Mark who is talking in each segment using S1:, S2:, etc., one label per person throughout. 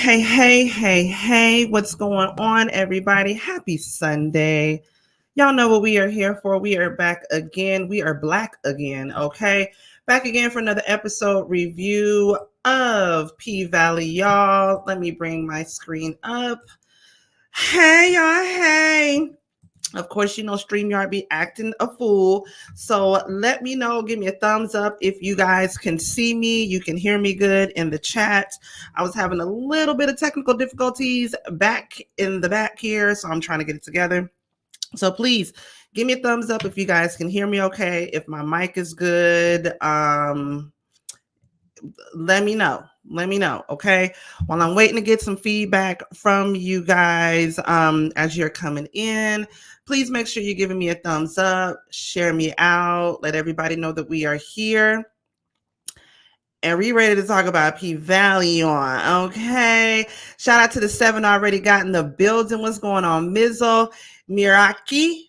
S1: Hey, what's going on, everybody? Happy Sunday. Y'all know what we are here for. We are back again. We are black again, okay? Back again for another episode review of P Valley, y'all. Let me bring my screen up. Hey, y'all, hey. Of course, you know StreamYard be acting a fool. So let me know, give me a thumbs up if you guys can see me, you can hear me good in the chat. I was having a little bit of technical difficulties back in the back here, so I'm trying to get it together. So please give me a thumbs up if you guys can hear me okay, if my mic is good. Let me know. Okay, while I'm waiting to get some feedback from you guys as you're coming in, please make sure you're giving me a thumbs up, share me out, let everybody know that we are here. And we ready to talk about P Valley on. Okay. Shout out to the 7 already got in the building. What's going on? Mizzle, Mirakai.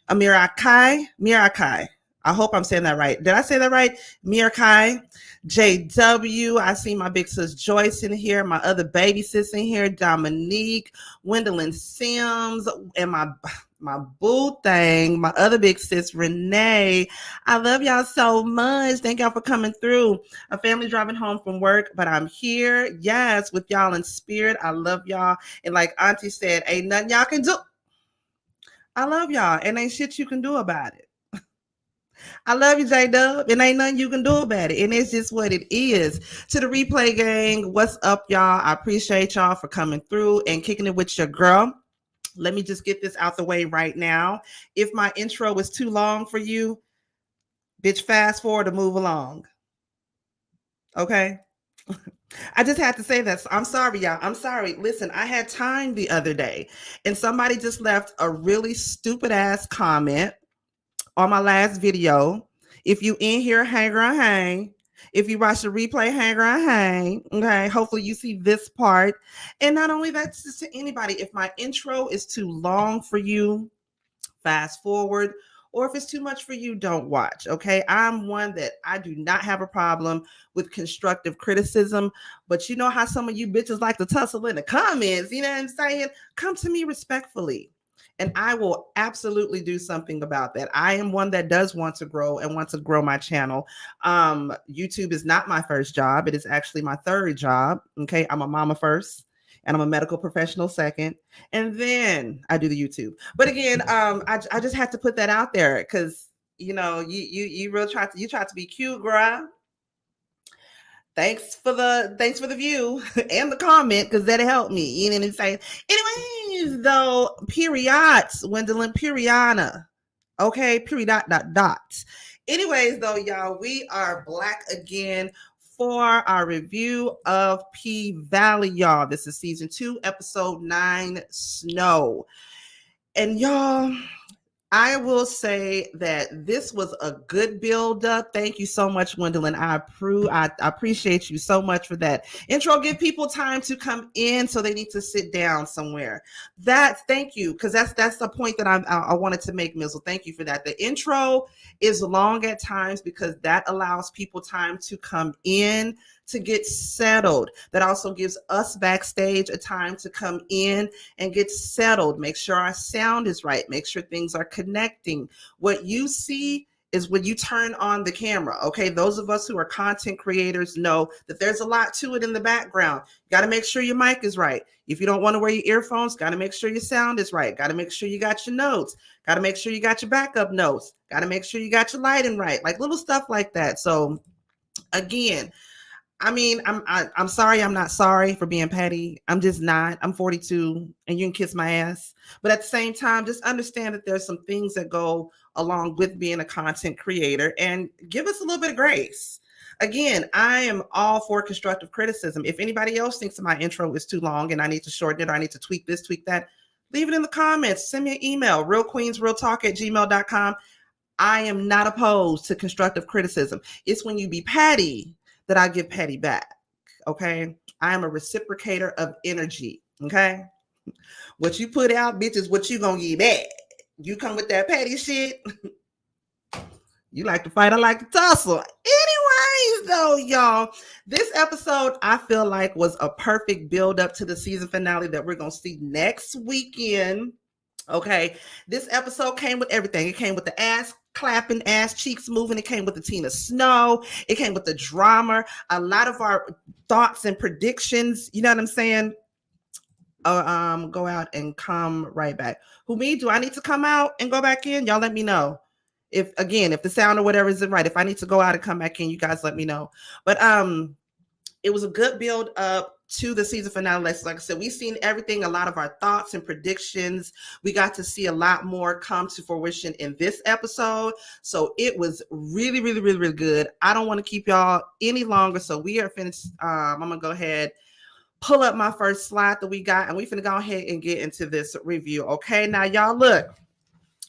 S1: I hope I'm saying that right. Did I say that right? Mirakai. JW. I see my big sis Joyce in here. My other baby sis in here. Dominique. Gwendolyn Sims. And my boo thing, my other big sis, Renee. I love y'all so much. Thank y'all for coming through. A family driving home from work, but I'm here. Yes, with y'all in spirit. I love y'all. And like Auntie said, ain't nothing y'all can do. I love y'all, and ain't shit you can do about it. I love you, J-Dub, and ain't nothing you can do about it. And it's just what it is. To the replay gang, what's up, y'all? I appreciate y'all for coming through and kicking it with your girl. Let me just get this out the way right now. If my intro is too long for you, bitch, fast forward to move along. Okay? I just had to say that. I'm sorry, y'all. I'm sorry. Listen, I had time the other day, and somebody just left a really stupid ass comment on my last video. If you in here, hang around, hang. If you watch the replay, hang around, hang. Okay. Hopefully you see this part. And not only that, just to anybody, if my intro is too long for you, fast forward. Or if it's too much for you, don't watch. Okay. I'm one that I do not have a problem with constructive criticism. But you know how some of you bitches like to tussle in the comments. You know what I'm saying? Come to me respectfully. And I will absolutely do something about that. I am one that does want to grow and want to grow my channel. YouTube is not my first job. It is actually my third job. Okay. I'm a mama first, and I'm a medical professional second, and then I do the YouTube. But again, I just had to put that out there because you know you really try to be cute, girl. Thanks for the view and the comment because that'll help me. You know what I'm saying? Anyways, though, periods, Gwendolyn, periana. Okay, period. Dot. Anyways, though, y'all, we are black again for our review of P Valley, y'all. This is season 2, episode 9, Snow. And y'all, I will say that this was a good build up. Thank you so much, Gwendolyn. I appreciate you so much for that intro. Give people time to come in, so they need to sit down somewhere. Thank you, because that's the point that I wanted to make, Mizzle. Thank you for that. The intro is long at times because that allows people time to come in, to get settled. That also gives us backstage a time to come in and get settled. Make sure our sound is right. Make sure things are connecting. What you see is when you turn on the camera. Okay, those of us who are content creators know that there's a lot to it in the background. You got to make sure your mic is right. If you don't want to wear your earphones, got to make sure your sound is right. Got to make sure you got your notes. Got to make sure you got your backup notes. Got to make sure you got your lighting right. Like little stuff like that. So again, I mean, I'm sorry. I'm not sorry for being petty. I'm just not. I'm 42 and you can kiss my ass. But at the same time, just understand that there's some things that go along with being a content creator and give us a little bit of grace. Again, I am all for constructive criticism. If anybody else thinks that my intro is too long and I need to shorten it or I need to tweak this, tweak that, leave it in the comments. Send me an email, realqueensrealtalk@gmail.com. I am not opposed to constructive criticism. It's when you be petty that I give petty back. Okay. I am a reciprocator of energy. Okay. What you put out, bitch, is what you gonna get back. You come with that petty shit. You like to fight, I like to tussle. Anyways, though, y'all, this episode I feel like was a perfect build up to the season finale that we're gonna see next weekend. Okay, this episode came with everything. It came with the ass clapping, ass cheeks moving. It came with the Tina Snow. It came with the drama. A lot of our thoughts and predictions. You know what I'm saying? Go out and come right back. Who, me? Do I need to come out and go back in? Y'all let me know. If the sound or whatever isn't right, if I need to go out and come back in, you guys let me know. But it was a good build up to the season finale. Like I said, we've seen everything, a lot of our thoughts and predictions. We got to see a lot more come to fruition in this episode. So it was really, really, really, really good. I don't want to keep y'all any longer. So we are finished. I'm going to go ahead, pull up my first slide that we got, and we're going to go ahead and get into this review. Okay, now y'all look.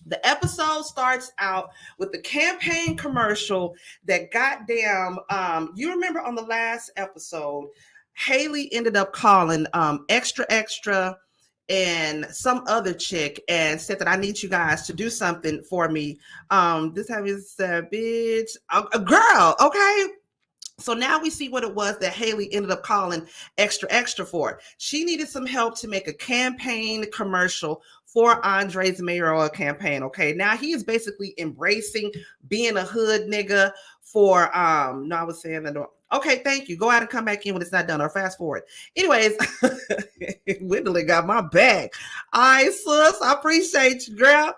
S1: The episode starts out with the campaign commercial that goddamn, you remember on the last episode, Haley ended up calling Extra Extra and some other chick and said that I need you guys to do something for me. This time is bitch, a girl, okay? So now we see what it was that Haley ended up calling Extra Extra for. She needed some help to make a campaign commercial for Andre's mayoral campaign. Okay, now he is basically embracing being a hood nigga for no, I was saying that. Okay, thank you. Go out and come back in when it's not done, or fast forward. Anyways, Gwendolyn got my back. All right, sis, I appreciate you, girl.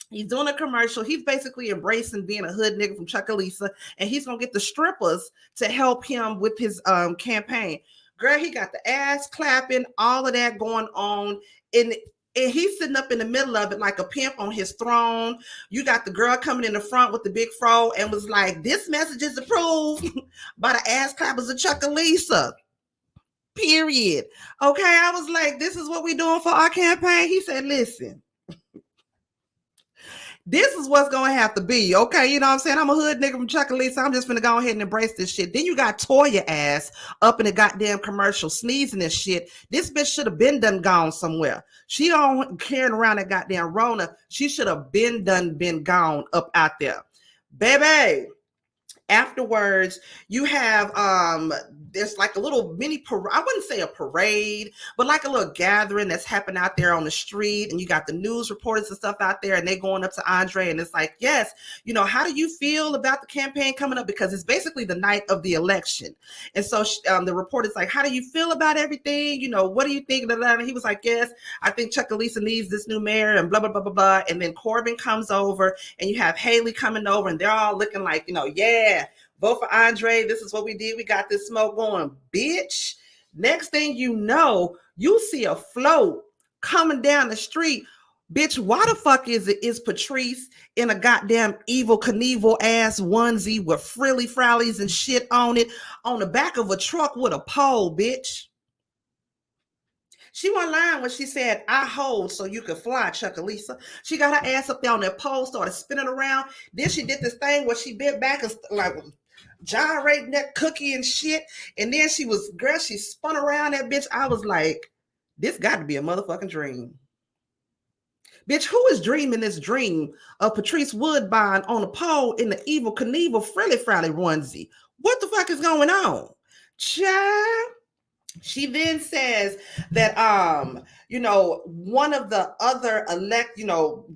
S1: He's doing a commercial. He's basically embracing being a hood nigga from Chuckalisa, and he's gonna get the strippers to help him with his campaign. Girl, he got the ass clapping, all of that going on, and he's sitting up in the middle of it like a pimp on his throne. You got the girl coming in the front with the big fro and was like, "This message is approved by the ass clappers of Chuckalisa." Period. Okay, I was like, "This is what we doing for our campaign." He said, "Listen, this is what's going to have to be." Okay, you know what I'm saying? I'm a hood nigga from Chuckalisa. I'm just going to go ahead and embrace this shit. Then you got Toya ass up in the goddamn commercial sneezing and shit. This bitch should have been done gone somewhere. She don't carrying around that goddamn Rona. She should have been gone up out there. Baby. Afterwards, you have there's like a little mini parade. I wouldn't say a parade, but like a little gathering that's happening out there on the street, and you got the news reporters and stuff out there, and they going up to Andre, and it's like, yes, you know, how do you feel about the campaign coming up? Because it's basically the night of the election, and so the reporter's like, how do you feel about everything? You know, what do you think of that? And he was like, yes, I think Chuckalisa needs this new mayor, and blah blah blah blah blah. And then Corbin comes over, and you have Haley coming over, and they're all looking like, you know, yeah, vote for Andre. This is what we did. We got this smoke going, bitch. Next thing you know, you see a float coming down the street. Bitch, why the fuck is Patrice in a goddamn Evil Knievel ass onesie with frilly frallies and shit on it on the back of a truck with a pole, bitch? She wasn't lying when she said, "I hold so you can fly, Chuckalisa." She got her ass up there on that pole, started spinning around. Then she did this thing where she bent back and like gyrating that cookie and shit. And then she spun around that bitch. I was like, this got to be a motherfucking dream. Bitch, who is dreaming this dream of Patrice Woodbine on a pole in the Evil Knievel frilly frally onesie? What the fuck is going on? Child. She then says that you know, one of the other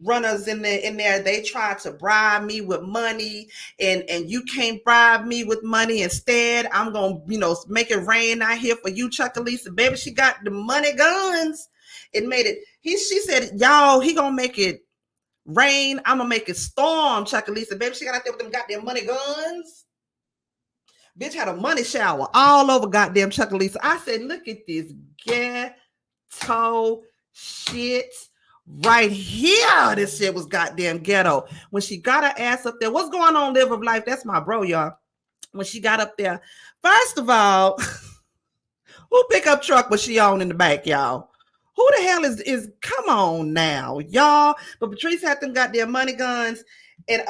S1: runners in there, they tried to bribe me with money, and you can't bribe me with money. Instead, I'm gonna, you know, make it rain out here for you, Chuckalisa. Baby, she got the money guns. It made it. She said, y'all, he gonna make it rain. I'm gonna make it storm, Chuckalisa. Baby, she got out there with them goddamn money guns. Bitch had a money shower all over goddamn Chuckalisa. I said, look at this ghetto shit right here. This shit was goddamn ghetto. When she got her ass up there, what's going on, Live of Life? That's my bro, y'all. When she got up there, first of all, who pickup truck was she on in the back, y'all? Who the hell is come on now, y'all? But Patrice had them goddamn money guns, and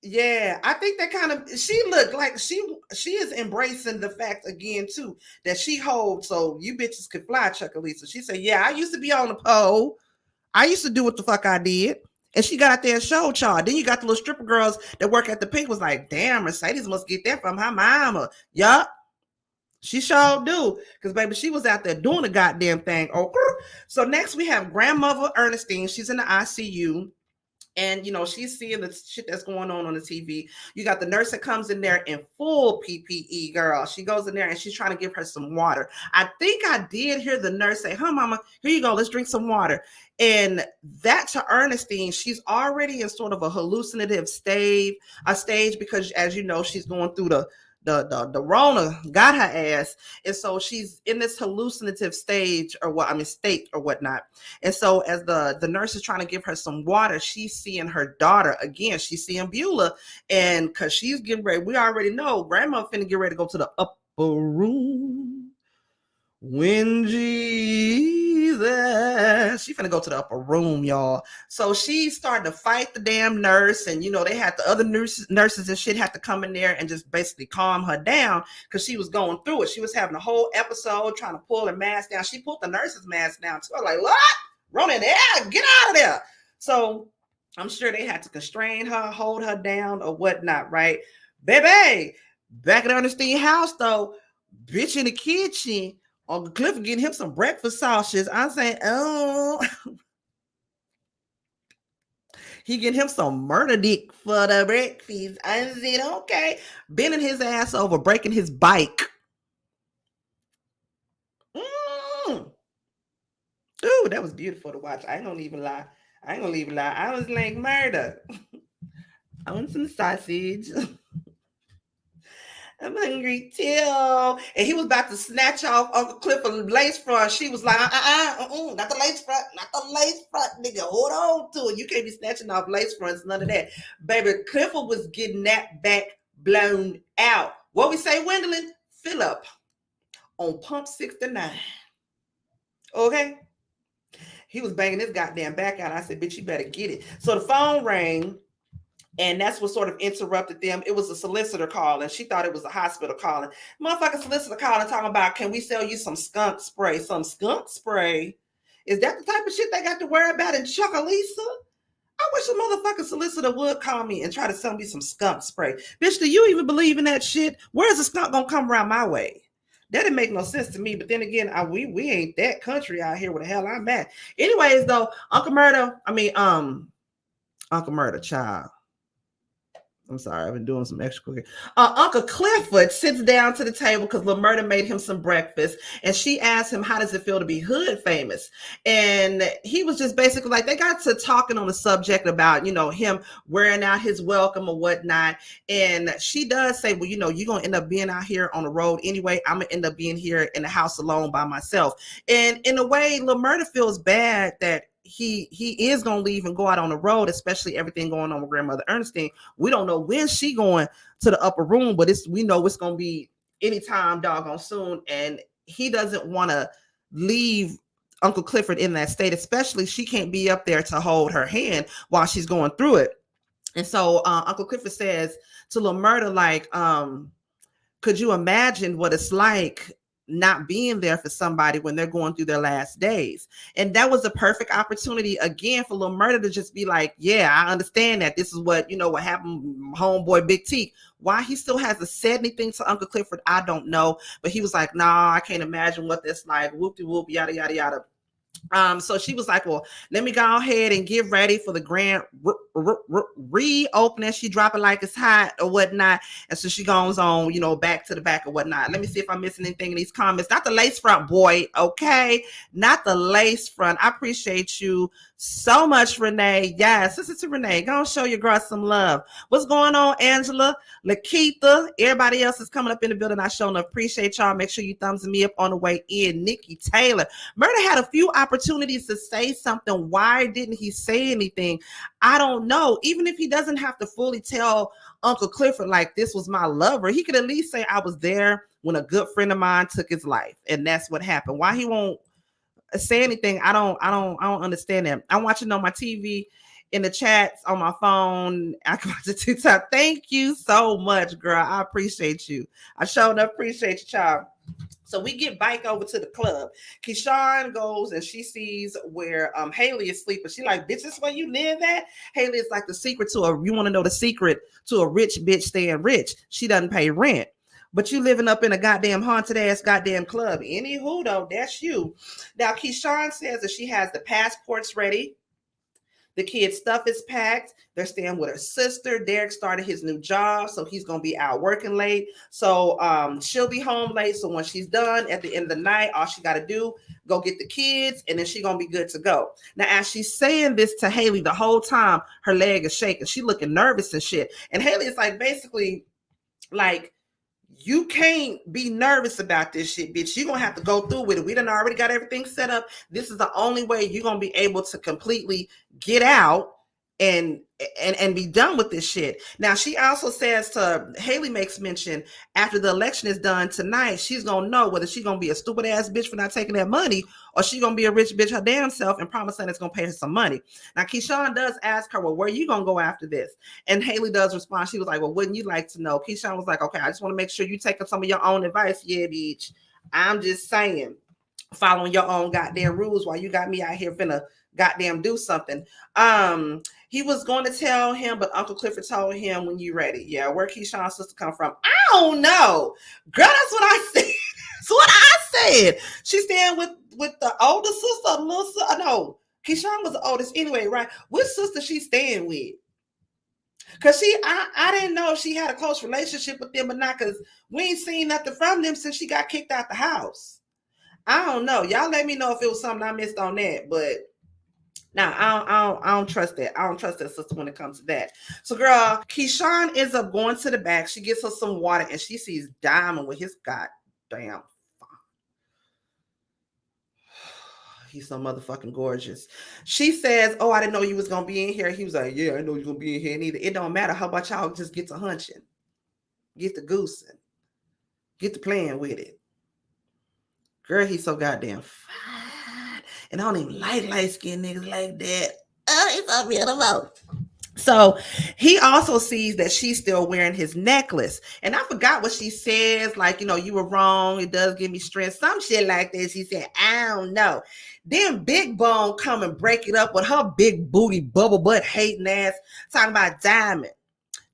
S1: yeah, I think that kind of, she looked like she is embracing the fact again too that she holds so you bitches could fly, Chuckalisa. She said, yeah, I used to be on the pole. I used to do what the fuck I did. And she got out there and showed y'all. Then you got the little stripper girls that work at the Pynk was like, damn, Mercedes must get that from her mama. Yup. She sure do. Because, baby, she was out there doing the goddamn thing. Oh, so next we have grandmother Ernestine. She's in the ICU. And, she's seeing the shit that's going on the TV. You got the nurse that comes in there in full PPE, girl. She goes in there and she's trying to give her some water. I think I did hear the nurse say, huh, mama, here you go. Let's drink some water. And that to Ernestine, she's already in sort of a hallucinative stage because, as you know, she's going through the Rona got her ass. And so she's in this hallucinative state or whatnot. And so as the nurse is trying to give her some water, she's seeing her daughter again. She's seeing Beulah. And because she's getting ready, we already know grandma finna get ready to go to the upper room. When Jesus, she finna go to the upper room, y'all. So she started to fight the damn nurse, and they had the other nurses and shit had to come in there and just basically calm her down because she was going through it. She was having a whole episode trying to pull her mask down. She pulled the nurse's mask down too. I was like, what? Run in there, get out of there. So I'm sure they had to constrain her, hold her down, or whatnot, right? Baby, back at Ernestine's house though, bitch in the kitchen. Uncle Clifford getting him some breakfast sausages. I'm saying, oh, he getting him some murder dick for the breakfast. I said, okay. Bending his ass over, breaking his bike. Ooh, that was beautiful to watch. I ain't gonna even lie. I was like, murder. I want some sausage. I'm hungry too. And he was about to snatch off Uncle Clifford's lace front. She was like, not the lace front, nigga. Hold on to it. You can't be snatching off lace fronts, none of that. Baby, Clifford was getting that back blown out. What we say, Gwendolyn? Fill up on pump 69. Okay? He was banging his goddamn back out. I said, bitch, you better get it. So the phone rang. And that's what sort of interrupted them. It was a solicitor calling. She thought it was a hospital calling. Motherfucking solicitor calling, talking about, can we sell you some skunk spray? Some skunk spray? Is that the type of shit they got to worry about in Chuckalisa? I wish a motherfucking solicitor would call me and try to sell me some skunk spray. Bitch, do you even believe in that shit? Where's the skunk gonna come around my way? That didn't make no sense to me. But then again, we ain't that country out here where the hell I'm at. Anyways, though, Uncle Murder, child. I'm sorry, I've been doing some extra cooking. Uncle Clifford sits down to the table because LaMurda made him some breakfast, and she asked him, how does it feel to be hood famous? And he was just basically like, they got to talking on the subject about, him wearing out his welcome or whatnot. And she does say, well, you're going to end up being out here on the road anyway. I'm going to end up being here in the house alone by myself. And in a way, LaMurda feels bad that he is going to leave and go out on the road, especially everything going on with grandmother Ernestine. We don't know when she going to the upper room, but we know it's going to be anytime doggone soon. And he doesn't want to leave Uncle Clifford in that state, especially she can't be up there to hold her hand while she's going through it. And so Uncle Clifford says to LaMurda, like, could you imagine what it's like not being there for somebody when they're going through their last days? And that was a perfect opportunity again for LaMurda to just be like, yeah, I understand that. This is what, what happened, homeboy Big T. Why he still hasn't said anything to Uncle Clifford, I don't know. But he was like, nah, I can't imagine what that's like. Whoop-de-whoop, yada, yada, yada. So she was like, well, let me go ahead and get ready for the grand reopening. She drop it like it's hot or whatnot. And so she goes on, back to the back or whatnot. Let me see if I'm missing anything in these comments. Not the lace front, boy. Okay. Not the lace front. I appreciate you so much, Renee. Yes, this is to Renee. Go and show your girl some love. What's going on, Angela, Lakeitha? Everybody else is coming up in the building. I sure enough appreciate y'all. Make sure you thumbs me up on the way in. Nikki Taylor. Murder had a few opportunities to say something. Why didn't he say anything? I don't know. Even if he doesn't have to fully tell Uncle Clifford, like, this was my lover, he could at least say, I was there when a good friend of mine took his life. And that's what happened. Why he won't say anything, I don't understand that. I'm watching on my TV, in the chats, on my phone. I can watch the TikTok. Thank you so much, girl. I appreciate you. I sure enough appreciate you, child. So we get bike over to the club. Keyshawn goes and she sees where Haley is sleeping. She like, bitch, this where you live at? Haley is like the secret to a, you want to know the secret to a rich bitch staying rich. She doesn't pay rent. But you living up in a goddamn haunted ass goddamn club. Anywho, though, that's you. Now, Keyshawn says that she has the passports ready. The kids' stuff is packed. They're staying with her sister. Derek started his new job, so he's gonna be out working late. So she'll be home late. So when she's done at the end of the night, all she gotta do, go get the kids, and then she's gonna be good to go. Now, as she's saying this to Haley the whole time, her leg is shaking. She looking nervous and shit. And Haley is like basically like, you can't be nervous about this shit, bitch. You're gonna have to go through with it. We done already got everything set up. This is the only way you're gonna be able to completely get out and be done with this shit. Now, she also says to Haley, makes mention after the election is done tonight, she's gonna know whether she's gonna be a stupid ass bitch for not taking that money, or she gonna be a rich bitch her damn self and promise that it's gonna pay her some money. Now, Keyshawn does ask her, well, where you gonna go after this? And Haley does respond. She was like, well, wouldn't you like to know? Keyshawn was like, okay, I just want to make sure you taking some of your own advice. Yeah, bitch. I'm just saying, following your own goddamn rules while you got me out here finna goddamn do something. He was going to tell him, but Uncle Clifford told him, when you ready. Yeah, where Keyshawn's sister come from? I don't know. Girl, that's what I said. That's what I said. She's staying with the older sister, little sister. No, Keyshawn was the oldest anyway, right? Which sister she staying with? Because I didn't know if she had a close relationship with them or not, because we ain't seen nothing from them since she got kicked out the house. I don't know. Y'all let me know if it was something I missed on that, but now I don't trust that. I don't trust that sister when it comes to that. So, girl, Keyshawn ends up going to the back. She gets her some water, and she sees Diamond with his goddamn. He's so motherfucking gorgeous. She says, oh, I didn't know you was going to be in here. He was like, yeah, I know you're going to be in here neither. It don't matter. How about y'all just get to hunching? Get to goosing. Get to playing with it. Girl, he's so goddamn fine. And I don't even like light-skinned niggas like that. Oh, he's so beautiful. So he also sees that she's still wearing his necklace. And I forgot what she says. Like, you know, you were wrong. It does give me strength. Some shit like this. She said, I don't know. Then Big Bone come and break it up with her big booty, bubble butt hating ass, talking about Diamond.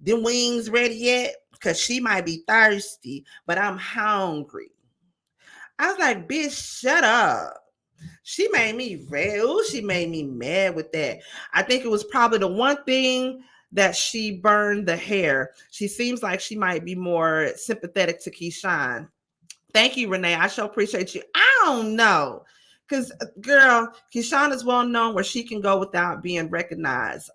S1: Them wings ready yet? Because she might be thirsty, but I'm hungry. I was like, bitch, shut up. She made me red. Ooh, she made me mad with that. I think it was probably the one thing that she burned the hair. She seems like she might be more sympathetic to Keyshawn. Thank you, Renee. I sure appreciate you. I don't know. Because, girl, Keyshawn is well known where she can go without being recognized.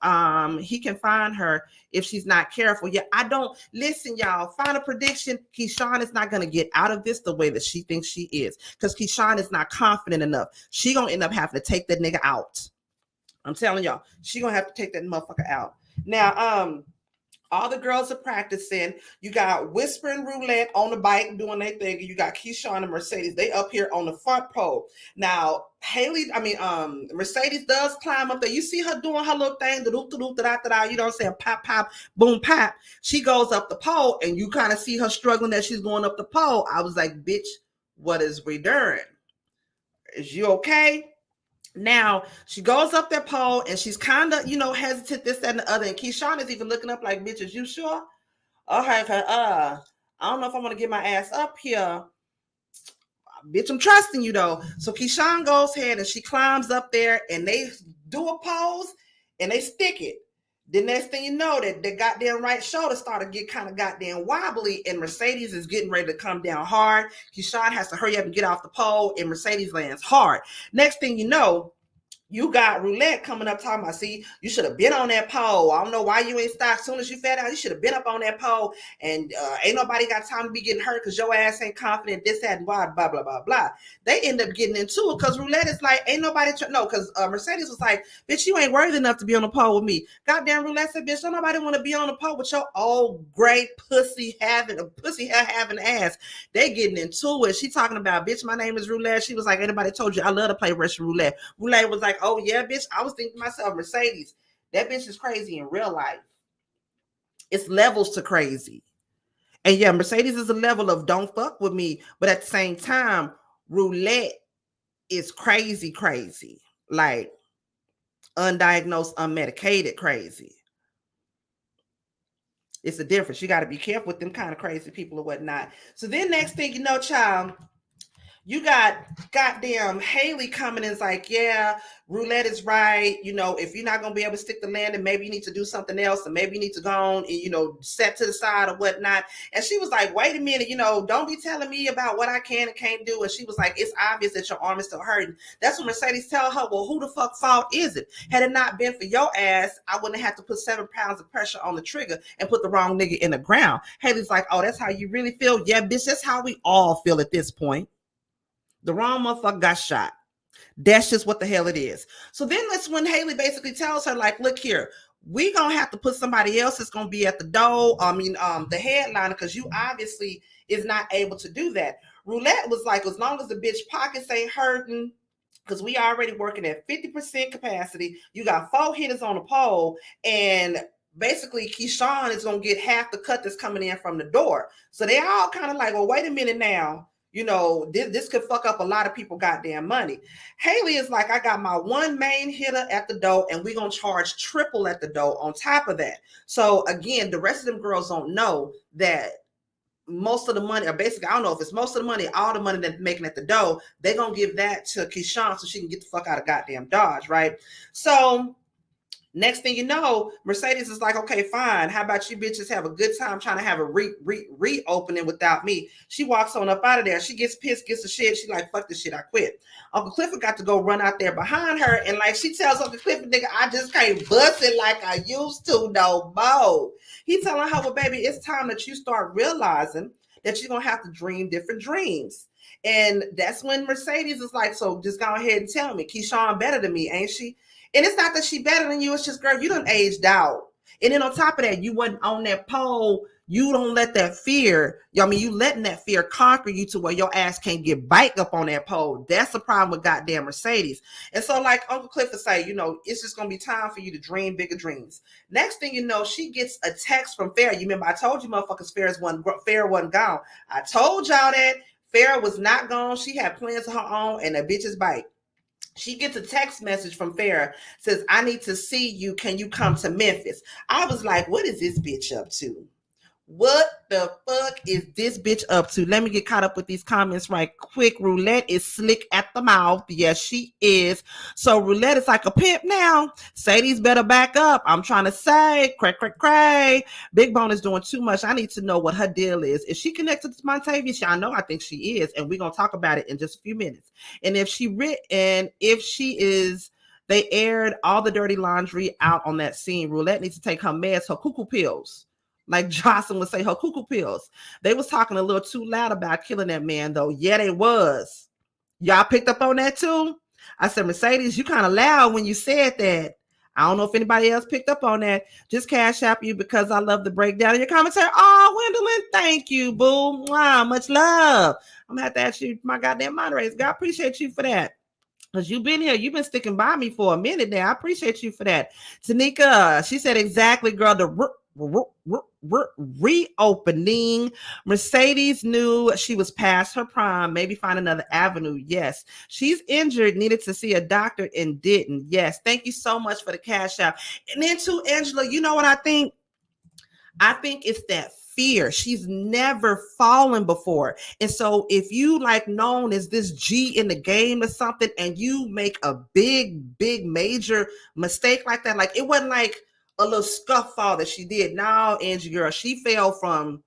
S1: He can find her if she's not careful. Yeah, I don't listen, y'all. Final prediction: Keyshawn is not gonna get out of this the way that she thinks she is, because Keyshawn is not confident enough. She gonna end up having to take that nigga out. I'm telling y'all, she gonna have to take that motherfucker out. Now, all the girls are practicing. You got Whispering Roulette on the bike doing their thing. You got Keyshawn and Mercedes. They up here on the front pole. Now, Mercedes does climb up there. You see her doing her little thing, the doop doop da da da. You know what I'm saying? Pop, pop, boom, pop. She goes up the pole, and you kind of see her struggling as she's going up the pole. I was like, bitch, what is we doing? Is you okay? Now she goes up that pole and she's kind of, hesitant, this, that, and the other. And Keyshawn is even looking up like, bitch, is you sure? Okay, I don't know if I'm gonna get my ass up here. Bitch, I'm trusting you though. So Keyshawn goes ahead and she climbs up there and they do a pose and they stick it. The next thing you know, that the goddamn right shoulder started to get kind of goddamn wobbly, and Mercedes is getting ready to come down hard. Keyshawn has to hurry up and get off the pole, and Mercedes lands hard. Next thing you know, you got Roulette coming up talking about, see, you should have been on that pole. I don't know why you ain't stopped. As soon as you fed out, you should have been up on that pole. And ain't nobody got time to be getting hurt because your ass ain't confident, this, that, and blah, blah, blah, blah, blah. They end up getting into it because Roulette is like, ain't nobody, because Mercedes was like, bitch, you ain't worthy enough to be on the pole with me. Goddamn Roulette said, bitch, don't nobody want to be on the pole with your old great pussy hair having ass. They getting into it. She talking about, bitch, my name is Roulette. She was like, anybody told you I love to play Russian roulette? Roulette was like, oh yeah, bitch. I was thinking to myself, Mercedes, that bitch is crazy in real life. It's levels to crazy. And yeah, Mercedes is a level of don't fuck with me, but at the same time, Roulette is crazy, crazy. Like undiagnosed, unmedicated crazy. It's a difference. You got to be careful with them kind of crazy people or whatnot. So then next thing you know, child, you got goddamn Haley coming in, is like, yeah, Roulette is right. You know, if you're not gonna be able to stick the landing, maybe you need to do something else, and maybe you need to go on and, you know, set to the side or whatnot. And she was like, wait a minute, you know, don't be telling me about what I can and can't do. And she was like, it's obvious that your arm is still hurting. That's when Mercedes tell her, well, who the fuck fault is it? Had it not been for your ass, I wouldn't have to put 7 pounds of pressure on the trigger and put the wrong nigga in the ground. Haley's like, oh, that's how you really feel? Yeah, bitch, that's how we all feel at this point. The wrong motherfucker got shot. That's just what the hell it is. So then that's when Haley basically tells her, like, look here, we gonna have to put somebody else that's gonna be at the door. The headliner, because you obviously is not able to do that. Roulette was like, as long as the bitch pockets ain't hurting, because we already working at 50% capacity. You got 4 hitters on the pole, and basically Keyshawn is gonna get half the cut that's coming in from the door. So they all kind of like, well, wait a minute now. You know, this could fuck up a lot of people goddamn money. Haley is like, I got my one main hitter at the door, and we're going to charge triple at the door on top of that. So again, the rest of them girls don't know that most of the money, or basically, I don't know if it's most of the money, all the money that they're making at the door, they're going to give that to Keyshawn so she can get the fuck out of goddamn Dodge, right? So next thing you know, Mercedes is like, okay, fine. How about you bitches have a good time trying to have a reopening without me? She walks on up out of there. She gets pissed, gets the shit. She like, fuck this shit, I quit. Uncle Clifford got to go run out there behind her, and like she tells Uncle Clifford, nigga, I just can't bust it like I used to no more. He telling her, well, baby, it's time that you start realizing that you're gonna have to dream different dreams. And that's when Mercedes is like, so just go ahead and tell me, Keyshawn better than me, ain't she? And it's not that she better than you. It's just, girl, you done aged out. And then on top of that, you wasn't on that pole. You don't let that fear, you letting that fear conquer you to where your ass can't get biked up on that pole. That's the problem with goddamn Mercedes. And so like Uncle Clifford say, it's just going to be time for you to dream bigger dreams. Next thing you know, she gets a text from Farrah. You remember I told you motherfuckers Farrah wasn't gone. I told y'all that Farrah was not gone. She had plans of her own, and that bitch is bike. She gets a text message from Farrah, says, I need to see you. Can you come to Memphis? I was like, what is this bitch up to? What the fuck is this bitch up to? Let me get caught up with these comments right quick. Roulette is slick at the mouth. Yes, she is. So Roulette is like a pimp now. Sadie's better back up. I'm trying to say, cray, cray, cray. Big Bone is doing too much. I need to know what her deal is. Is she connected to Montavia? I think she is. And we're going to talk about it in just a few minutes. And if she is, they aired all the dirty laundry out on that scene. Roulette needs to take her meds, her cuckoo pills. Like Johnson would say, her cuckoo pills. They was talking a little too loud about killing that man, though. Yeah, they was. Y'all picked up on that too? I said, Mercedes, you kind of loud when you said that. I don't know if anybody else picked up on that. Just cash app you because I love the breakdown in your commentary. Oh, Gwendolyn, thank you, boo. Wow, much love. I'm going to have to ask you, my goddamn moderators. God, appreciate you for that. Because you've been here. You've been sticking by me for a minute now. I appreciate you for that. Tanika, she said exactly, girl, the reopening. Mercedes knew she was past her prime. Maybe find another avenue. Yes. She's injured, needed to see a doctor and didn't. Yes. Thank you so much for the cash out. And then to Angela, you know what I think? I think it's that fear. She's never fallen before. And so if you like known as this G in the game or something, and you make a big major mistake like that, like it wasn't like a little scuff fall that she did. No, Angie girl, she fell from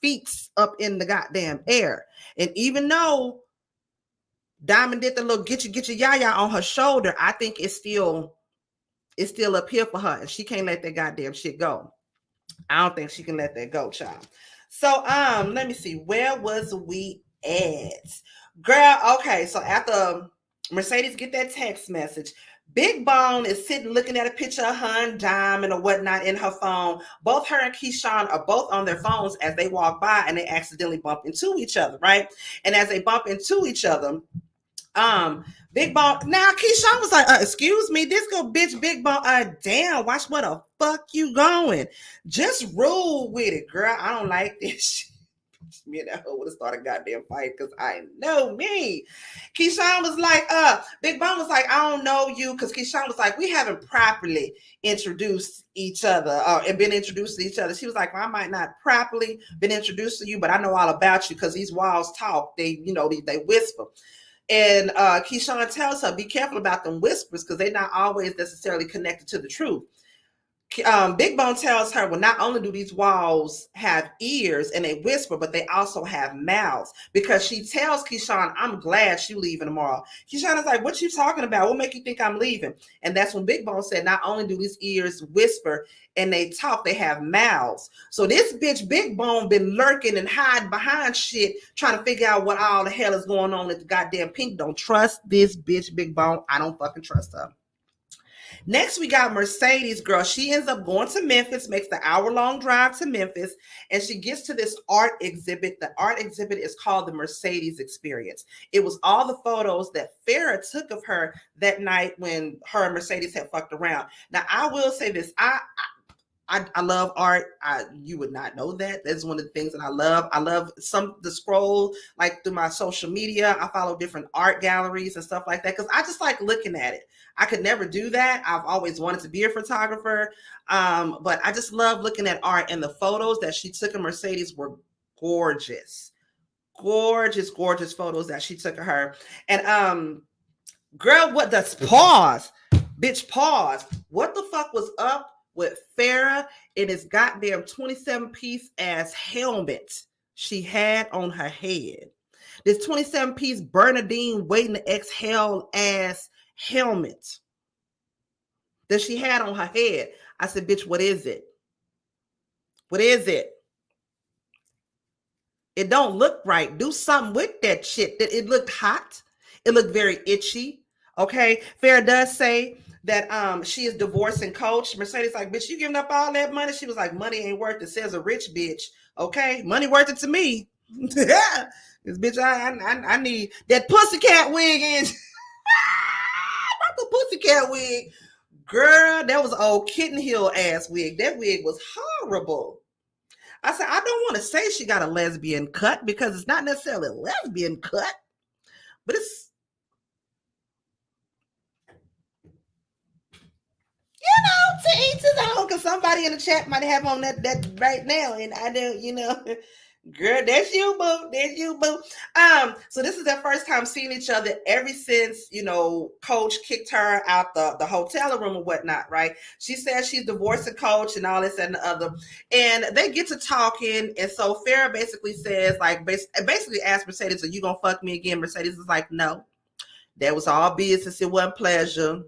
S1: feet up in the goddamn air. And even though Diamond did the little get your yaya on her shoulder, I think it's still up here for her, and she can't let that goddamn shit go. I don't think she can let that go, child. So let me see. Where was we at? Girl, okay. So after Mercedes get that text message, Big Bone is sitting looking at a picture of her and Diamond or whatnot in her phone. Both her and Keyshawn are both on their phones as they walk by, and they accidentally bump into each other, right? And as they bump into each other, Big Bone. Now Keyshawn was like, excuse me, this go bitch Big Bone. Watch where the fuck you going. Just roll with it, girl. I don't like this. Me and that hoe would have started a goddamn fight because I know me. Keyshawn was like, Big Bone was like, I don't know you, because Keyshawn was like, we haven't properly introduced each other and been introduced to each other. She was like, well, I might not properly been introduced to you, but I know all about you because these walls talk. They, they whisper. And Keyshawn tells her, be careful about them whispers because they're not always necessarily connected to the truth. Big Bone tells her, well, not only do these walls have ears and they whisper, but they also have mouths, because she tells Keyshawn, I'm glad you leaving tomorrow. Keyshawn is like, what you talking about? What make you think I'm leaving? And that's when Big Bone said, not only do these ears whisper and they talk, they have mouths. So this bitch Big Bone been lurking and hiding behind shit, trying to figure out what all the hell is going on at the goddamn Pynk. Don't trust this bitch Big Bone. I don't fucking trust her. Next, we got Mercedes, girl. She ends up going to Memphis, makes the hour-long drive to Memphis, and she gets to this art exhibit. The art exhibit is called the Mercedes Experience. It was all the photos that Farrah took of her that night when her and Mercedes had fucked around. Now, I will say this. I love art. You would not know that. That's one of the things that I love. I love the scroll, like through my social media. I follow different art galleries and stuff like that because I just like looking at it. I could never do that. I've always wanted to be a photographer, but I just love looking at art. And the photos that she took of Mercedes were gorgeous, gorgeous, gorgeous photos that she took of her. And girl, what does pause? Bitch, pause. What the fuck was up with Farrah and his goddamn 27-piece ass helmet she had on her head? This 27-piece Bernadine waiting to exhale ass helmet that she had on her head. I said, bitch, what is it? What is it? It don't look right. Do something with that shit. It looked hot. It looked very itchy. Okay. Farrah does say that she is divorcing Coach. Mercedes like, bitch, you giving up all that money? She was like, money ain't worth it, says a rich bitch. Okay, money worth it to me. Yeah, this bitch, I need that pussycat wig in. Not the pussycat wig. Girl, that was an old Kitten Hill ass wig. That wig was horrible. I said, I don't want to say she got a lesbian cut because it's not necessarily a lesbian cut, but it's, to each his own, because somebody in the chat might have on that right now, and I don't, girl, that's you, boo. That's you, boo. So this is their first time seeing each other ever since, Coach kicked her out the hotel room or whatnot, right? She says she's divorcing Coach and all this and the other. And they get to talking. And so Farrah basically says, like, basically asks Mercedes, are you going to fuck me again? Mercedes is like, no. That was all business. It wasn't pleasure.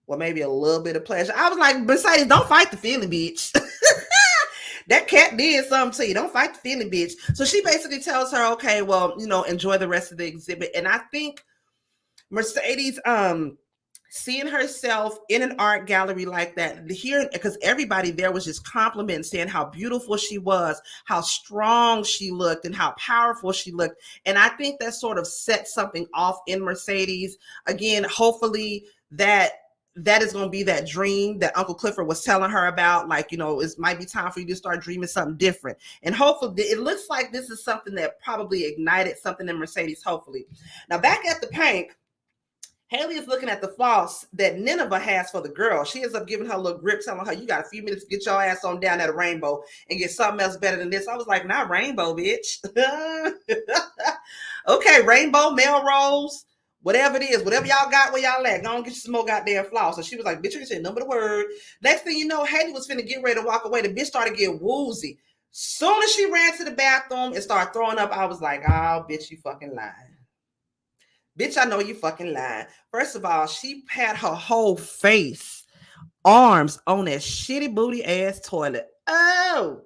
S1: Well, maybe a little bit of pleasure. I was like, Mercedes, don't fight the feeling, bitch. That cat did something to you. Don't fight the feeling, bitch. So she basically tells her, okay, well, enjoy the rest of the exhibit. And I think Mercedes, seeing herself in an art gallery like that, because everybody there was just complimenting, saying how beautiful she was, how strong she looked, and how powerful she looked. And I think that sort of set something off in Mercedes. Again, hopefully that is going to be that dream that Uncle Clifford was telling her about. Like, it might be time for you to start dreaming something different. And hopefully, it looks like this is something that probably ignited something in Mercedes, hopefully. Now, back at the Pynk, Haley is looking at the floss that Nineveh has for the girl. She ends up giving her a little grip, telling her, you got a few minutes to get your ass on down at a Rainbow and get something else better than this. I was like, not Rainbow, bitch. Okay, Rainbow, Melrose, whatever it is, whatever y'all got where y'all at, go on get you some more goddamn floss. So she was like, bitch, you can say number the word. Next thing you know, Haley was finna get ready to walk away. The bitch started getting woozy. Soon as she ran to the bathroom and started throwing up, I was like, oh, bitch, you fucking lying. Bitch, I know you fucking lying. First of all, she had her whole face, arms on that shitty booty ass toilet. Oh.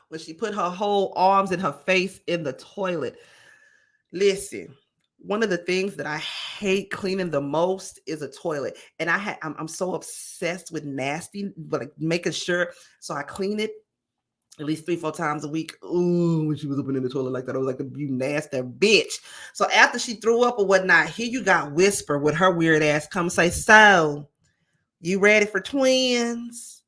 S1: When she put her whole arms and her face in the toilet. Listen, one of the things that I hate cleaning the most is a toilet. And I'm so obsessed with nasty, but like making sure. So I clean it at least 3-4 times a week. Ooh, when she was up in the toilet like that, I was like, you nasty bitch. So after she threw up or whatnot, here you got Whisper with her weird ass come say, so You ready for twins?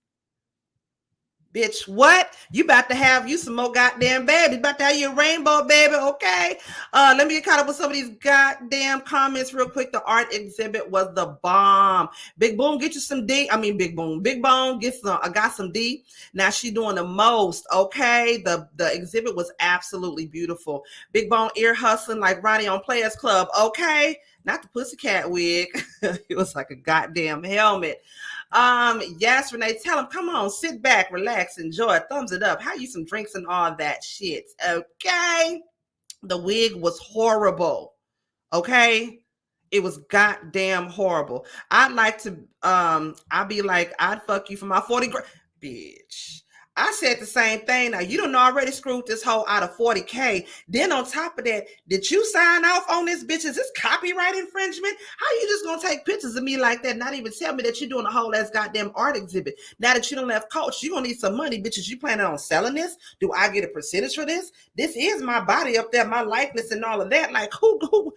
S1: Bitch, what? You about to have you some more goddamn babies. About to have your rainbow baby, okay? Let me get caught up with some of these goddamn comments real quick. The art exhibit was the bomb. Big Boom, get you some D. I mean, Big Boom. Big Bone, I got some D. Now she doing the most, okay? The exhibit was absolutely beautiful. Big Bone ear hustling like Ronnie on Players Club, okay? Not the pussycat wig. It was like a goddamn helmet. Yes, Renee, tell them, come on, sit back, relax, enjoy, thumbs it up, have you some drinks and all that shit. Okay. The wig was horrible. Okay. It was goddamn horrible. I'd like to, I'd be like, I'd fuck you for my 40 grand. Bitch. I said the same thing. Now, you done already screwed this hoe out of 40K. Then on top of that, did you sign off on this, bitch? Is this copyright infringement? How you just gonna take pictures of me like that, not even tell me that you're doing a whole ass goddamn art exhibit? Now that you don't have Coach, you gonna need some money, bitches. You planning on selling this? Do I get a percentage for this? This is my body up there, my likeness and all of that. Like, who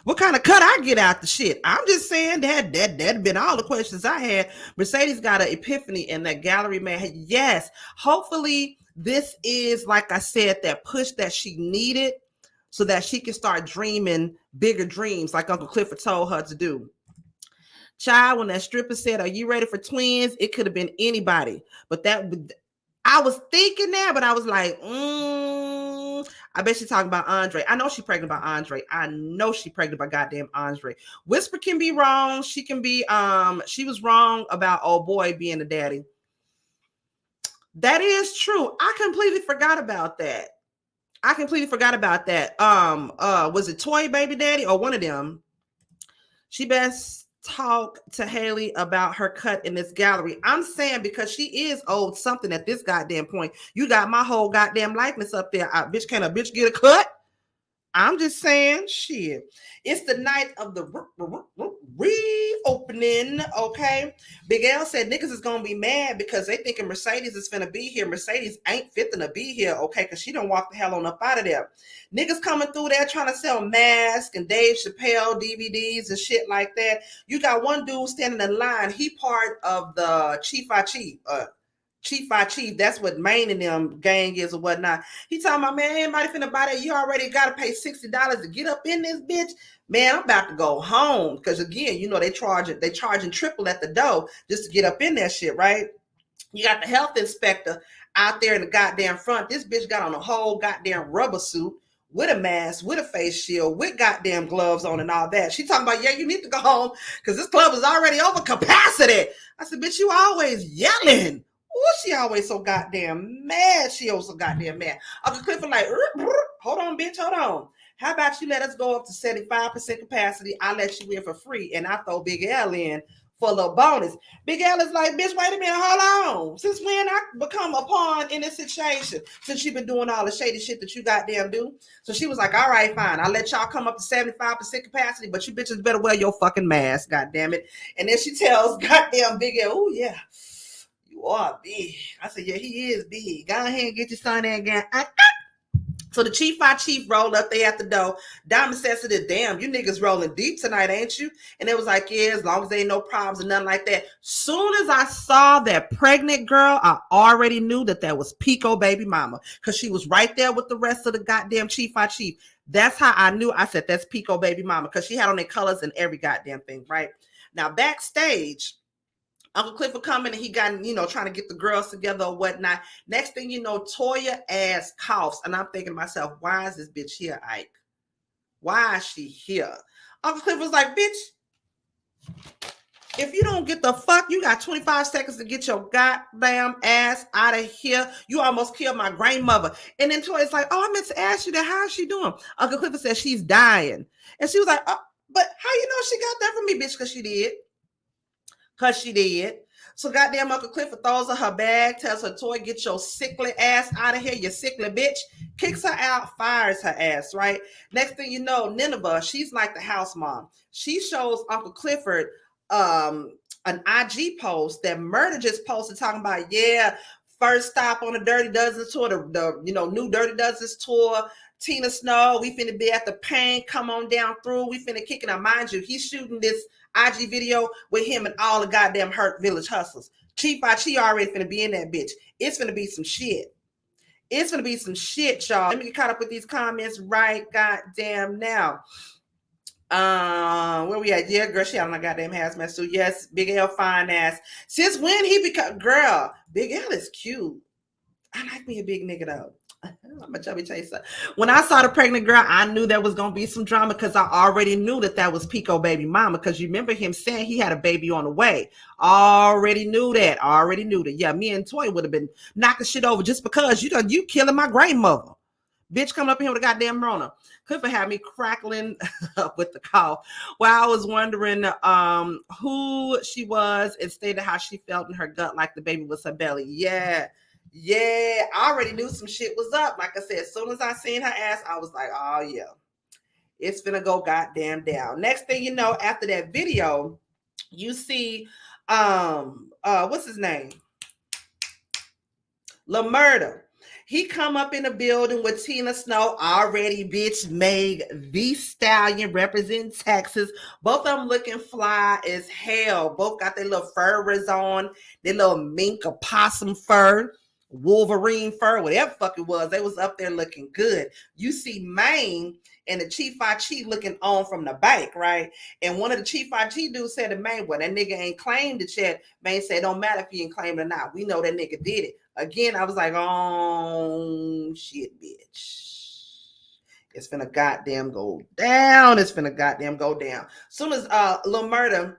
S1: what kind of cut I get out the shit? I'm just saying that'd been all the questions I had. Mercedes got an epiphany in that gallery, man. Yes, hopefully this is, like I said, that push that she needed so that she can start dreaming bigger dreams like Uncle Clifford told her to do. Child, when that stripper said, "Are you ready for twins?" It could have been anybody, but that I was thinking that, but I was like, I bet she's talking about Andre. I know she's pregnant by Andre. I know she's pregnant by goddamn Andre. Whisper can be wrong. She can be, she was wrong about old boy being the daddy. That is true. I completely forgot about that. Was it Toy Baby Daddy or one of them? She best talk to Haley about her cut in this gallery. I'm saying because she is owed something at this goddamn point. You got my whole goddamn likeness up there. Bitch, can a bitch get a cut? I'm just saying, shit. It's the night of the reopening, okay? Big L said niggas is gonna be mad because they thinking Mercedes is finna be here. Mercedes ain't fitting to be here, okay? Because she don't walk the hell on up out of there. Niggas coming through there trying to sell masks and Dave Chappelle DVDs and shit like that. You got one dude standing in line. He part of the Chief by Chief, that's what Maine and them gang is or whatnot. He talking about, man, anybody finna buy that? You already gotta pay $60 to get up in this bitch. Man, I'm about to go home. Because again, you know, they charging triple at the door just to get up in that shit, right? You got the health inspector out there in the goddamn front. This bitch got on a whole goddamn rubber suit with a mask, with a face shield, with goddamn gloves on and all that. She talking about, yeah, you need to go home because this club is already over capacity. I said, bitch, you always yelling. Oh, she always so goddamn mad. She always so goddamn mad. Uncle Clifford like, hold on, bitch, hold on. How about you let us go up to 75% capacity? I let you in for free, and I throw Big L in for a little bonus. Big L is like, bitch, wait a minute, hold on. Since when I become a pawn in this situation? Since you've been doing all the shady shit that you goddamn do. So she was like, all right, fine. I'll let y'all come up to 75% capacity, but you bitches better wear your fucking mask, goddamn it. And then she tells goddamn Big L, oh, yeah. You are big. I said, yeah, he is big. Go ahead and get your son there again. So the Chief by Chief rolled up there at the door. Diamond says to the damn, you niggas rolling deep tonight, ain't you? And it was like, yeah, as long as there ain't no problems and nothing like that. Soon as I saw that pregnant girl, I already knew that was Pico baby mama. Because she was right there with the rest of the goddamn Chief by Chief. That's how I knew. I said, that's Pico baby mama. Because she had on their colors and every goddamn thing, right? Now, backstage, Uncle Clifford coming and he got, trying to get the girls together or whatnot. Next thing you know, Toya ass coughs. And I'm thinking to myself, why is this bitch here, Ike? Why is she here? Uncle Clifford was like, bitch, if you don't get the fuck, you got 25 seconds to get your goddamn ass out of here. You almost killed my grandmother. And then Toya's like, oh, I meant to ask you that. How is she doing? Uncle Clifford said she's dying. And she was like, oh, but how you know she got that from me, bitch? Because she did. So goddamn Uncle Clifford throws her bag, tells her, Toy, get your sickly ass out of here, you sickly bitch. Kicks her out, fires her ass, right? Next thing you know, Nineveh, she's like the house mom. She shows Uncle Clifford an IG post that Murder just posted talking about, yeah, First stop on the Dirty Dozen tour, the new Dirty Dozens tour. Tina Snow, we finna be at the Pynk. Come on down through. We finna kick it out. Mind you, he's shooting this IG video with him and all the goddamn Hurt Village hustlers. Chief Chi already finna be in that bitch. It's finna be some shit. It's gonna be some shit, y'all. Let me get caught up with these comments right goddamn now. Where we at? Yeah, girl, she had on a goddamn hazmat suit. Yes, Big L fine ass. Since when he become girl? Big L is cute. I like me a big nigga though. I'm a chubby chaser. When I saw the pregnant girl, I knew there was gonna be some drama because I already knew that was Pico baby mama. Because you remember him saying he had a baby on the way. Already knew that. Yeah, me and Toy would have been knocking shit over just because you killing my grandmother. Bitch coming up here with a goddamn Rona. Clifford had me crackling up with the cough. Well, I was wondering who she was and stated how she felt in her gut like the baby was her belly. Yeah, I already knew some shit was up. Like I said, as soon as I seen her ass, I was like, oh yeah, it's finna go goddamn down. Next thing you know, after that video, you see, what's his name? LaMurda. He come up in the building with Tina Snow, already bitch made the stallion represent Texas. Both of them looking fly as hell. Both got their little furs on, their little mink or possum fur, Wolverine fur, whatever fuck it was. They was up there looking good. You see Maine and the Chief Chi looking on from the back, right? And one of the Chief Chi dudes said to Maine, well, that nigga ain't claimed it yet. Maine said, don't matter if he ain't claimed it or not. We know that nigga did it. Again, I was like, oh, shit, bitch. It's finna goddamn go down. Soon as LaMurda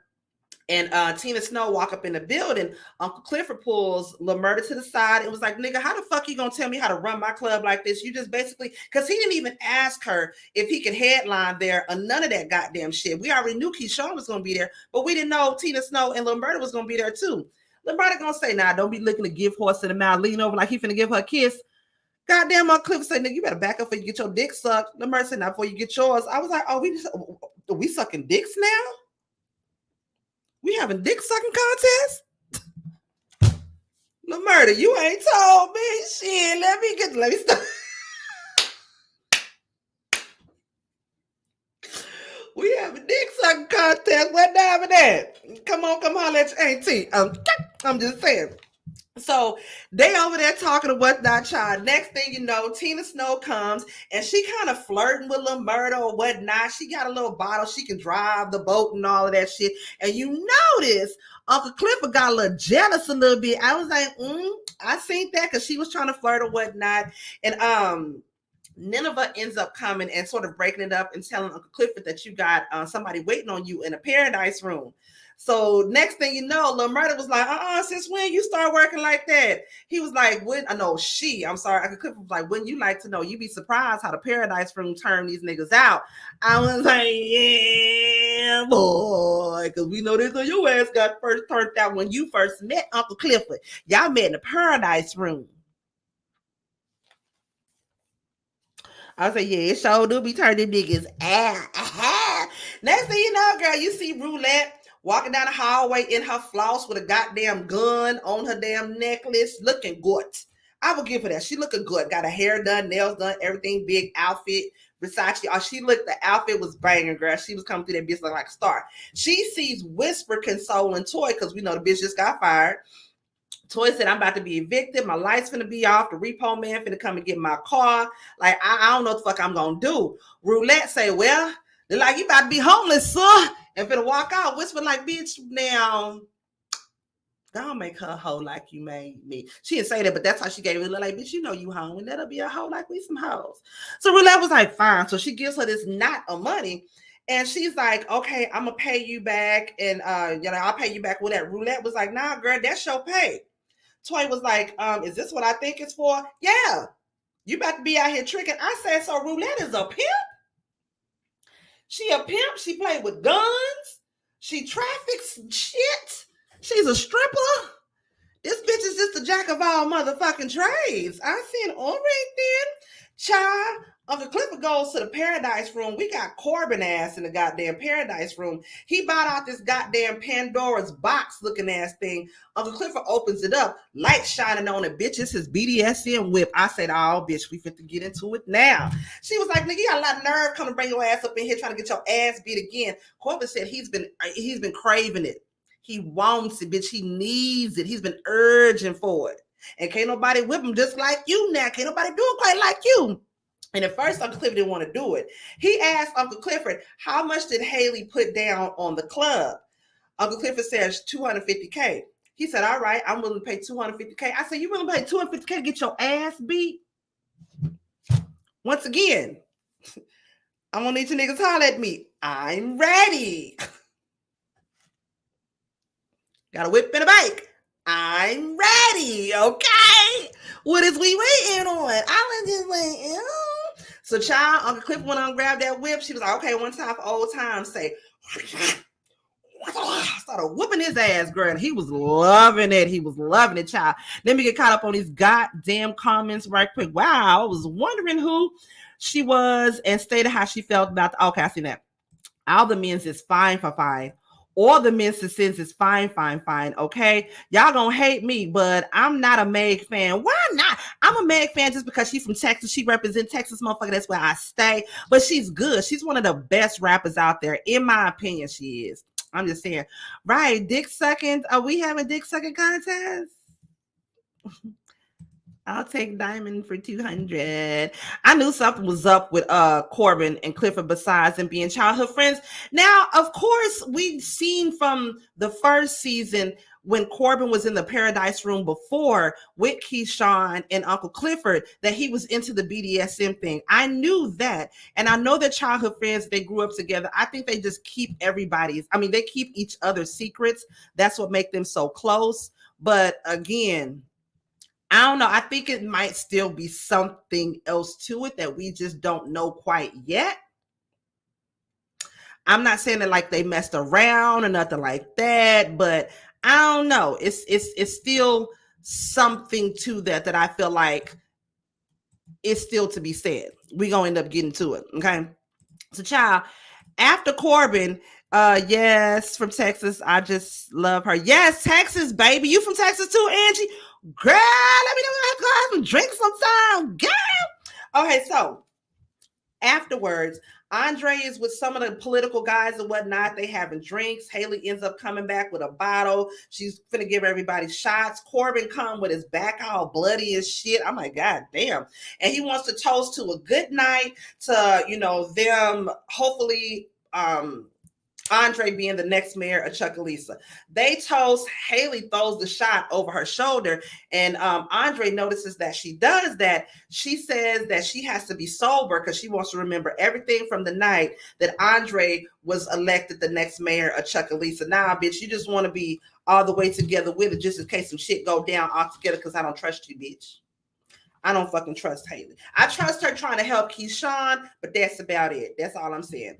S1: and Tina Snow walk up in the building, Uncle Clifford pulls LaMurda to the side and was like, nigga, how the fuck you gonna tell me how to run my club like this? You just basically, because he didn't even ask her if he could headline there or none of that goddamn shit. We already knew Keyshawn was gonna be there, but we didn't know Tina Snow and LaMurda was gonna be there too. LaMurda gonna say, nah, don't be looking to give horse in the mouth, lean over like he finna give her a kiss. Goddamn, Uncle Clifford said, nigga, you better back up before you get your dick sucked. LaMurda said, now before you get yours. I was like, oh, we sucking dicks now? We having dick sucking contest? LaMurda, you ain't told me shit. Let me start. We have a dick sucking contest. What time is that? Come on, holler at your auntie. I'm just saying. So they over there talking to whatnot, child. Next thing you know, Tina Snow comes and she kind of flirting with LaMurda or whatnot. She got a little bottle. She can drive the boat and all of that shit. And you notice Uncle Clifford got a little jealous a little bit. I was like, I seen that because she was trying to flirt or whatnot. And Nineveh ends up coming and sort of breaking it up and telling Uncle Clifford that you got somebody waiting on you in a paradise room. So next thing you know, LaMurda was like, since when you start working like that? He was like, Uncle Clifford was like, wouldn't you like to know? You'd be surprised how the paradise room turned these niggas out. I was like, yeah, boy, because we know this on your ass got first turned out when you first met Uncle Clifford. Y'all met in the paradise room. I was like, yeah, it sure do be turning niggas out. Next thing you know, girl, you see Roulette walking down the hallway in her floss with a goddamn gun on her damn necklace, looking good. I will give her that. She looking good. Got her hair done, nails done, everything, big outfit. Versace. The outfit was banging, girl. She was coming through that bitch like a star. She sees Whisper consoling Toy because we know the bitch just got fired. Toy said, I'm about to be evicted. My lights finna be off. The repo man finna come and get my car. Like, I don't know what the fuck I'm gonna do. Roulette say, well, they're like, you about to be homeless, sir. And finna walk out. Whisper like, bitch, now, don't make her a hoe like you made me. She didn't say that, but that's how she gave it. Like, bitch, you know you home. And that'll be a hoe like we some hoes. So Roulette was like, fine. So she gives her this knot of money. And she's like, okay, I'm gonna pay you back. And I'll pay you back with that. Roulette was like, nah, girl, that's your pay. Toy was like, is this what I think it's for? Yeah. You about to be out here tricking. I said, so Roulette is a pimp? She a pimp. She played with guns. She traffics shit. She's a stripper. This bitch is just a jack of all motherfucking trades. I said, all right then. Child, Uncle Clifford goes to the Paradise Room. We got Corbin ass in the goddamn Paradise Room. He bought out this goddamn Pandora's box looking ass thing. Uncle Clifford opens it up, light shining on it. Bitch, it's his BDSM whip. I said, oh, bitch, we fit to get into it now. She was like, nigga, you got a lot of nerve coming to bring your ass up in here trying to get your ass beat again. Corbin said he's been craving it. He wants it, bitch. He needs it. He's been urging for it. And can't nobody whip him just like you now. Can't nobody do it quite like you. And at first, Uncle Clifford didn't want to do it. He asked Uncle Clifford, how much did Haley put down on the club? Uncle Clifford says $250K. He said, all right, I'm willing to pay $250K. I said, you willing to pay $250K to get your ass beat? Once again, I'm going to need you niggas holler at me. I'm ready. Got a whip and a bike. I'm ready, okay? What is we waiting on? I was just waiting. So, child, Uncle Clifford went on and grabbed that whip. She was like, okay, one time for old time's sake. Started whooping his ass, girl. And he was loving it. He was loving it, child. Let me get caught up on these goddamn comments right quick. Wow, I was wondering who she was and stated how she felt about okay, I see that. All the men's is fine for fine. All the men's sins is fine. Okay, y'all gonna hate me, but I'm not a Meg fan. Why not? I'm a Meg fan just because she's from Texas. She represents Texas, motherfucker. That's where I stay. But she's good. She's one of the best rappers out there, in my opinion. She is. I'm just saying, right? Dick sucking. Are we having dick sucking contest? I'll take Diamond for 200. I knew something was up with Corbin and Clifford besides them being childhood friends. Now, of course, we've seen from the first season when Corbin was in the Paradise Room before with Keyshawn and Uncle Clifford that he was into the BDSM thing. I knew that. And I know that childhood friends, they grew up together. I think they just keep they keep each other's secrets. That's what makes them so close. But again, I don't know. I think it might still be something else to it that we just don't know quite yet. I'm not saying that like they messed around or nothing like that, but I don't know. It's still something to that I feel like it's still to be said. We're gonna end up getting to it. Okay. So child, after Corbin, yes, from Texas. I just love her. Yes, Texas, baby. You from Texas too, Angie? Girl, let me know. I go have some drinks sometime, girl. Okay, so afterwards, Andre is with some of the political guys and whatnot. They having drinks. Haley ends up coming back with a bottle. She's finna give everybody shots. Corbin come with his back all bloody as shit. I'm like, God damn. And he wants to toast to a good night, to, them hopefully Andre being the next mayor of Chucalissa. They toast. Haley throws the shot over her shoulder, and Andre notices that she does that. She says that she has to be sober because she wants to remember everything from the night that Andre was elected the next mayor of Chucalissa. Nah, bitch, you just want to be all the way together with it just in case some shit go down altogether because I don't trust you, bitch. I don't fucking trust Haley. I trust her trying to help Keyshawn, but that's about it. That's all I'm saying.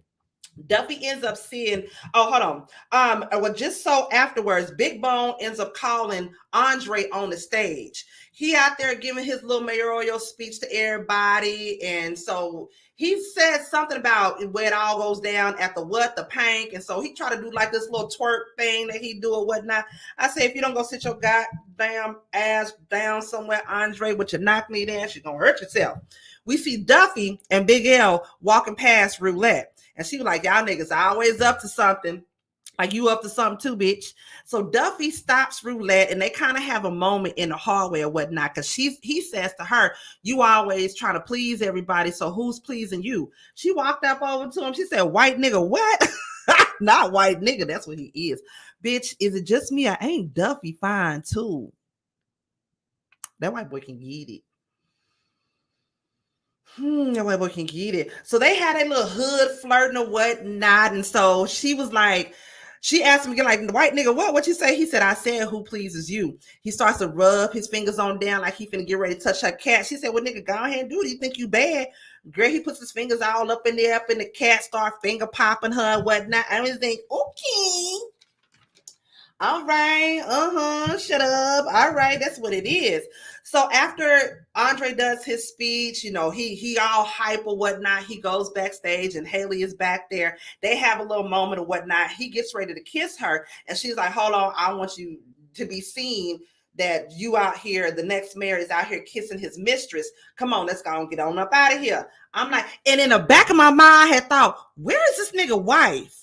S1: Duffy ends up seeing, hold on. Well, just so afterwards, Big Bone ends up calling Andre on the stage. He out there giving his little mayoral speech to everybody. And so he said something about where it all goes down at the Pynk. And so he tried to do like this little twerk thing that he do or whatnot. I say, if you don't go sit your goddamn ass down somewhere, Andre, with your knock-kneed ass, you're going to hurt yourself. We see Duffy and Big L walking past Roulette. And she was like, y'all niggas always up to something. Like you up to something too, bitch. So Duffy stops Roulette and they kind of have a moment in the hallway or whatnot. Cause he says to her, you always trying to please everybody. So who's pleasing you? She walked up over to him. She said, white nigga, what? Not white nigga. That's what he is. Bitch, is it just me? I ain't Duffy fine too. That white boy can get it. That white boy can get it. So they had a little hood flirting or whatnot. And so she was like, she asked him again, like, white nigga, what you say? He said, I said, who pleases you? He starts to rub his fingers on down like he finna get ready to touch her cat. She said, well, nigga, go ahead and do it. You think you bad? Girl, he puts his fingers all up in there, up in the cat, start finger popping her and whatnot. I was think, okay. All right, shut up. All right, that's what it is. So after Andre does his speech, he all hype or whatnot. He goes backstage and Haley is back there. They have a little moment or whatnot. He gets ready to kiss her, and she's like, "Hold on, I want you to be seen that you out here. The next mayor is out here kissing his mistress. Come on, let's go and get on up out of here." I'm like, and in the back of my mind, I had thought, where is this nigga wife?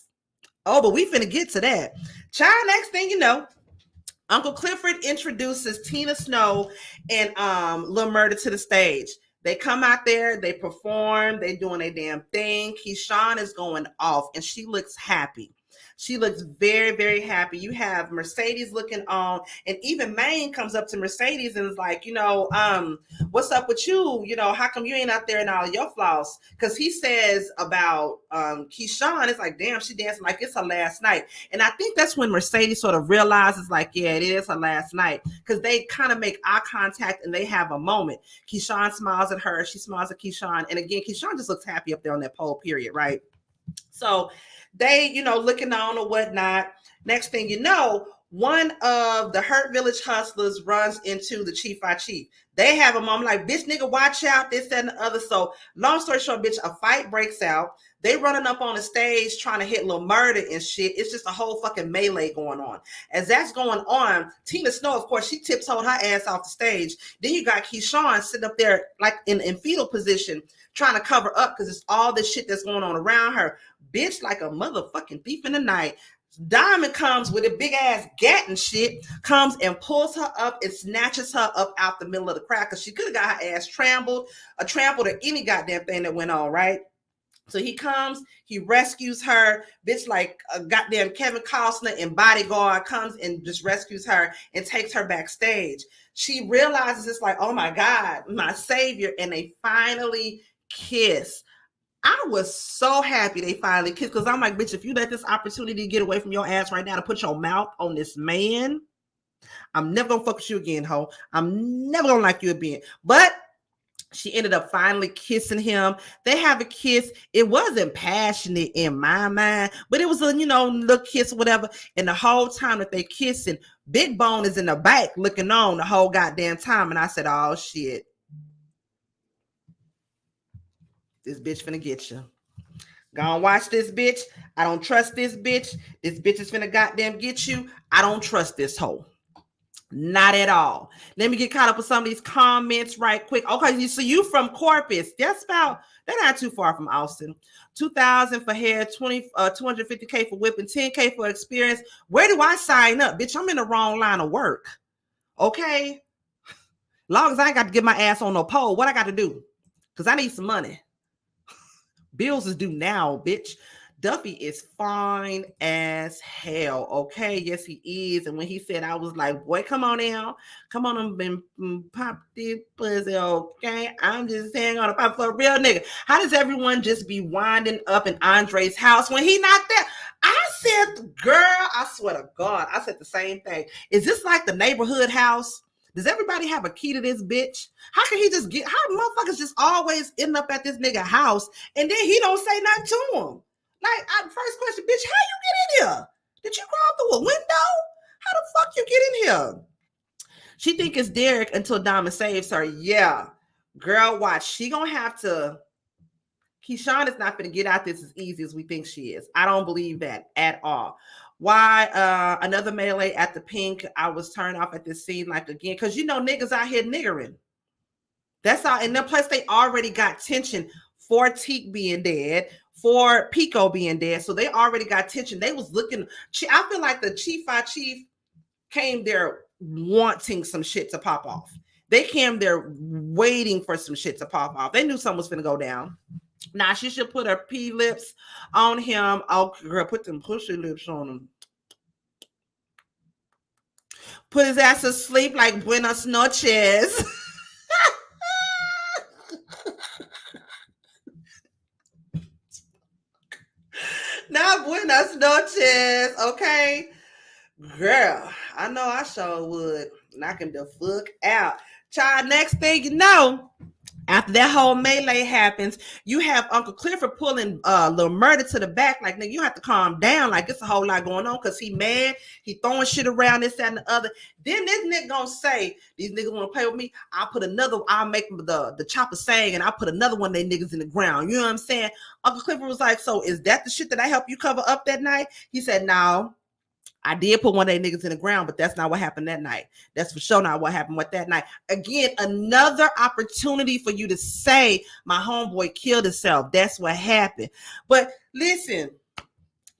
S1: Oh, but we finna get to that. Child, next thing you know, Uncle Clifford introduces Tina Snow and Lil Murda to the stage. They come out there, they perform, they doing a damn thing. Keyshawn is going off, and she looks happy. She looks very, very happy. You have Mercedes looking on, and even Maine comes up to Mercedes and is like, what's up with you? How come you ain't out there in all of your flaws? Because he says about Keyshawn, it's like, damn, she dancing like it's her last night. And I think that's when Mercedes sort of realizes, like, yeah, it is her last night. Because they kind of make eye contact and they have a moment. Keyshawn smiles at her. She smiles at Keyshawn. And again, Keyshawn just looks happy up there on that pole, period, right? So they, looking on or whatnot. Next thing you know, one of the Hurt Village hustlers runs into the Chief I Chief. They have a moment like, bitch, nigga, watch out, this, that, and the other. So long story short, bitch, a fight breaks out. They running up on the stage trying to hit Lil Murda and shit. It's just a whole fucking melee going on. As that's going on, Tina Snow, of course, she tiptoed her ass off the stage. Then you got Keyshawn sitting up there like in fetal position trying to cover up because it's all this shit that's going on around her. Bitch, like a motherfucking thief in the night. Diamond comes with a big ass gat and shit, comes and pulls her up and snatches her up out the middle of the crowd because she could have got her ass trampled or any goddamn thing that went on, right? So he comes, he rescues her. Bitch, like a goddamn Kevin Costner and Bodyguard comes and just rescues her and takes her backstage. She realizes it's like, oh my God, my savior. And they finally kiss. I was so happy they finally kissed because I'm like, bitch, if you let this opportunity get away from your ass right now to put your mouth on this man, I'm never gonna fuck with you again, ho. I'm never gonna like you again. But she ended up finally kissing him. They have a kiss. It wasn't passionate in my mind, but it was a, little kiss or whatever. And the whole time that they kissing, Big Bone is in the back looking on the whole goddamn time. And I said, oh shit. This bitch finna get you. Go on, watch this bitch. I don't trust this bitch. This bitch is finna goddamn get you. I don't trust this hoe. Not at all. Let me get caught up with some of these comments right quick. Okay, so you from Corpus. They're not too far from Austin. 2,000 for hair, 250K for whipping, 10K for experience. Where do I sign up? Bitch, I'm in the wrong line of work. Okay? Long as I ain't got to get my ass on no pole, what I got to do? Because I need some money. Bills is due now, bitch. Duffy is fine as hell. Okay, yes, he is. And when he said, I was like, boy, come on now. Come on and pop this pussy, okay? I'm just saying on a pop for a real nigga. How does everyone just be winding up in Andre's house when he not there? I said, girl, I swear to God, I said the same thing. Is this like the neighborhood house? Does everybody have a key to this bitch? How can he just how motherfuckers just always end up at this nigga house and then he don't say nothing to him? Like, first question, bitch, how you get in here? Did you crawl through a window? How the fuck you get in here? She think it's Derek until Diamond saves her. Yeah. Girl, watch. She gonna have to. Keyshawn is not gonna get out this as easy as we think she is. I don't believe that at all. Why another melee at the Pynk? I was turned off at this scene, like, again, because niggas out here niggering. That's all. And then plus they already got tension for Teak being dead, for Pico being dead. So they already got tension. They was looking. I feel like the Chief came there wanting some shit to pop off. They came there waiting for some shit to pop off. They knew something was gonna go down. Now she should put her P lips on him. Oh, girl, put them pushy lips on him. Put his ass to sleep like buenas noches. Not buenas noches, okay? Girl, I know I sure would. Knock him the fuck out. Child, next thing you know, After that whole melee happens, you have Uncle Clifford pulling Lil Murder to the back, like, nigga, you have to calm down. Like, it's a whole lot going on because he mad. He throwing shit around, this, that, and the other. Then this nigga gonna say, these niggas wanna play with me. I'll make the chopper sing, and I'll put another one of they niggas in the ground. You know what I'm saying? Uncle Clifford was like, so is that the shit that I helped you cover up that night? He said, no. I did put one of they niggas in the ground, but that's not what happened that night. That's for sure not what happened with that night. Again, another opportunity for you to say my homeboy killed himself. That's what happened. But listen,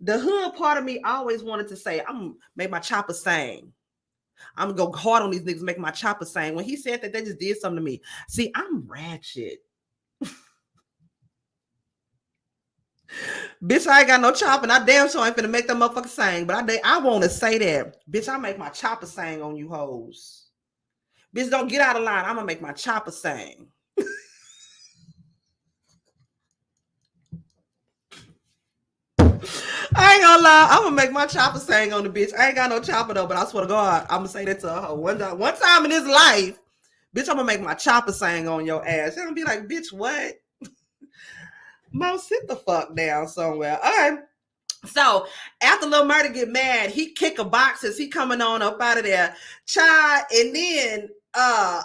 S1: the hood part of me always wanted to say, I'm gonna make my chopper sing. I'm gonna go hard on these niggas, make my chopper sing. When he said that, they just did something to me. See, I'm ratchet. Bitch, I ain't got no chopper, and I damn sure ain't finna make that motherfucker sing. But I want to say that. Bitch, I make my chopper sing on you hoes. Bitch, don't get out of line. I'm gonna make my chopper sing. I ain't gonna lie. I'm gonna make my chopper sing on the bitch. I ain't got no chopper though, but I swear to God, I'm gonna say that to her one time in his life. Bitch, I'm gonna make my chopper sing on your ass. You're gonna be like, bitch, what? Mo, sit the fuck down somewhere. All right. So after Lil Murder get mad, he kick a box as he coming on up out of there. Child, and then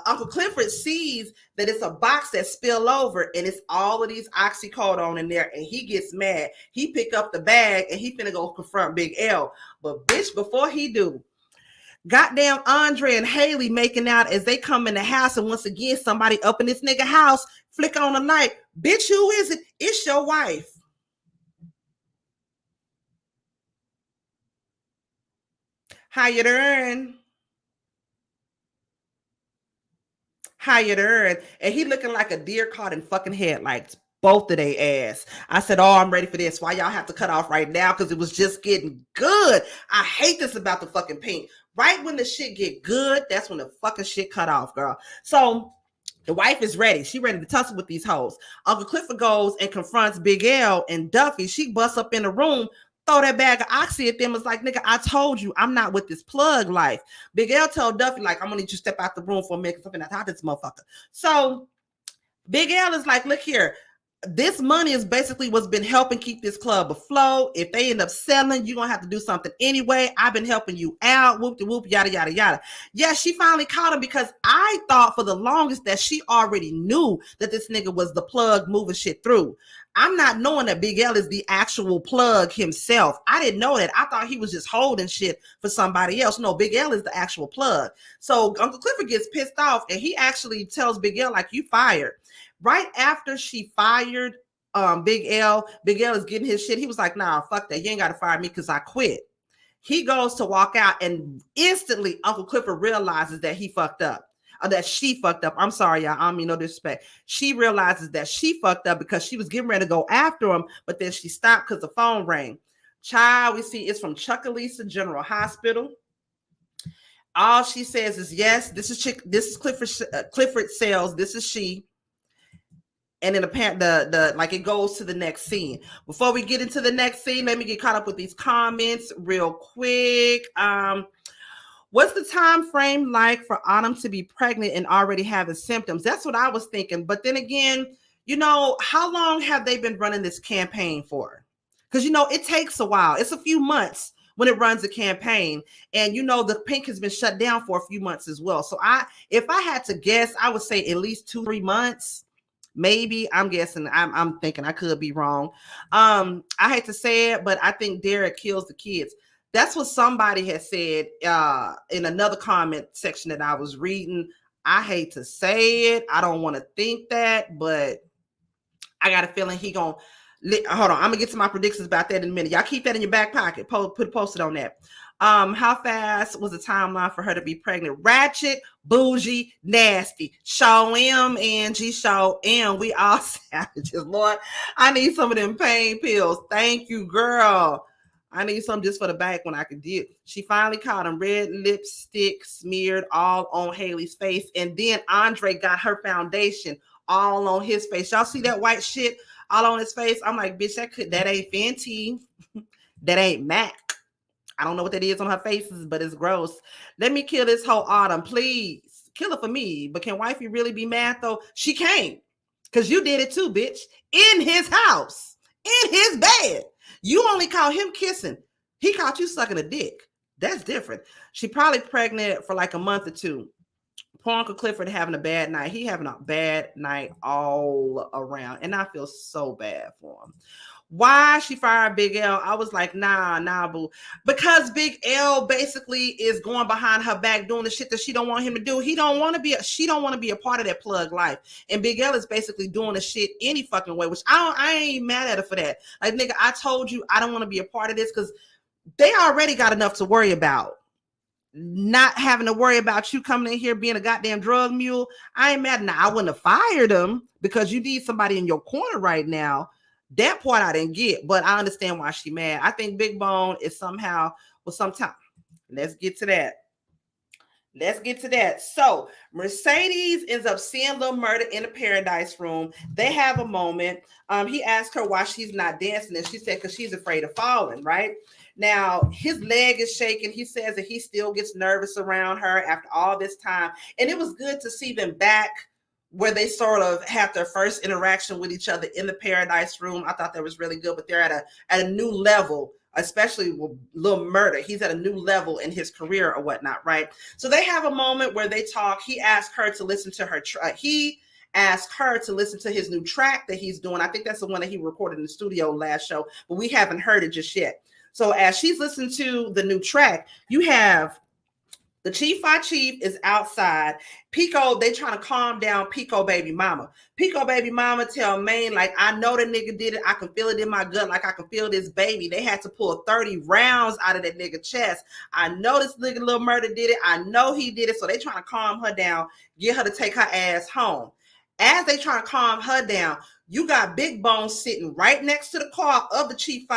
S1: Uncle Clifford sees that it's a box that spill over and it's all of these oxycodone in there, and he gets mad. He pick up the bag and he finna go confront Big L. But bitch, before he do, goddamn Andre and Haley making out as they come in the house, and once again somebody up in this nigga house flicking on the light. Bitch, who is it? It's your wife. How you doing? How you doing? And he looking like a deer caught in fucking headlights. Both of they ass. I said, oh, I'm ready for this. Why y'all have to cut off right now? Because it was just getting good. I hate this about the fucking Pynk. Right when the shit get good, that's when the fucking shit cut off, girl. So the wife is ready. She ready to tussle with these hoes. Uncle Clifford goes and confronts Big L and Duffy. She busts up in the room, throw that bag of oxy at them. It's like, nigga, I told you I'm not with this plug life. Big L told Duffy, like, I'm gonna need you to step out the room for a minute. Something that's hot, this motherfucker. So Big L is like, look here. This money is basically what's been helping keep this club afloat. If they end up selling, you're gonna have to do something anyway. I've been helping you out, whoop de whoop, yada yada yada. Yeah, she finally caught him because I thought for the longest that she already knew that this nigga was the plug moving shit through. I'm not knowing that Big L is the actual plug himself. I didn't know that. I thought he was just holding shit for somebody else. No, Big L is the actual plug. So Uncle Clifford gets pissed off and he actually tells Big L, like, you fired. Right after she fired Big L is getting his shit. He was like, nah, fuck that. You ain't got to fire me because I quit. He goes to walk out and instantly Uncle Clifford realizes that he fucked up. That she fucked up. I'm sorry, y'all. I don't mean no disrespect. She realizes that she fucked up because she was getting ready to go after him, but then she stopped because the phone rang. Child, we see it's from Chuckalisa General Hospital. All she says is, yes, this is Clifford Sales. This is she. And then the like it goes to the next scene. Before we get into the next scene, let me get caught up with these comments real quick. What's the time frame like for Autumn to be pregnant and already having symptoms? That's what I was thinking. But then again, how long have they been running this campaign for? Because it takes a while. It's a few months when it runs a campaign, and the Pynk has been shut down for a few months as well. So if I had to guess, I would say at least 2-3 months. Maybe. I'm guessing. I'm thinking. I could be wrong. I hate to say it, but I think Derek kills the kids. That's what somebody has said in another comment section that I was reading. I hate to say it. I don't want to think that, but I got a feeling he gonna. Hold on. I'm gonna get to my predictions about that in a minute. Y'all keep that in your back pocket. Put a post-it on that. How fast was the timeline for her to be pregnant? Ratchet, bougie, nasty. Show him, Angie. Show him. We all savages. Lord, I need some of them pain pills. Thank you, girl. I need some just for the back when I could do it. She finally caught him. Red lipstick smeared all on Haley's face. And then Andre got her foundation all on his face. Y'all see that white shit all on his face? I'm like, bitch, that ain't Fenty. That ain't MAC. I don't know what that is on her faces, but it's gross. Let me kill this whole Autumn, please. Kill her for me. But can wifey really be mad though? She can't. Because you did it too, bitch. In his house. In his bed. You only caught him kissing. He caught you sucking a dick. That's different. She probably pregnant for like a month or two. Poor Uncle Clifford having a bad night. He having a bad night all around. And I feel so bad for him. Why she fired Big L? I was like, nah, boo. Because Big L basically is going behind her back doing the shit that she don't want him to do. She don't want to be a part of that plug life. And Big L is basically doing the shit any fucking way, which I ain't mad at her for that. Like, nigga, I told you I don't want to be a part of this because they already got enough to worry about. Not having to worry about you coming in here being a goddamn drug mule. I ain't mad. Now, I wouldn't have fired him because you need somebody in your corner right now. That part I didn't get, but I understand why she mad. I think Big Bone is somehow, well, sometime. Let's get to that. So Mercedes ends up seeing Lil Murda in the Paradise Room. They have a moment. He asked her why she's not dancing, and she said because she's afraid of falling, right? Now, his leg is shaking. He says that he still gets nervous around her after all this time. And it was good to see them back where they sort of have their first interaction with each other in the Paradise Room. I thought that was really good, but they're at a new level, especially with Lil Murda. He's at a new level in his career or whatnot, right? So they have a moment where they talk. He asked her to listen to her his new track that he's doing. I think that's the one that he recorded in the studio last show, but we haven't heard it just yet. So as she's listening to the new track, you have the Chief is outside. Pico, they trying to calm down Pico baby mama. Pico baby mama tell Maine, like, I know the nigga did it. I can feel it in my gut, like I can feel this baby. They had to pull 30 rounds out of that nigga chest. I know this nigga Lil Murda did it. I know he did it. So they trying to calm her down, get her to take her ass home. As they trying to calm her down, you got Big Bone sitting right next to the car of the Chief.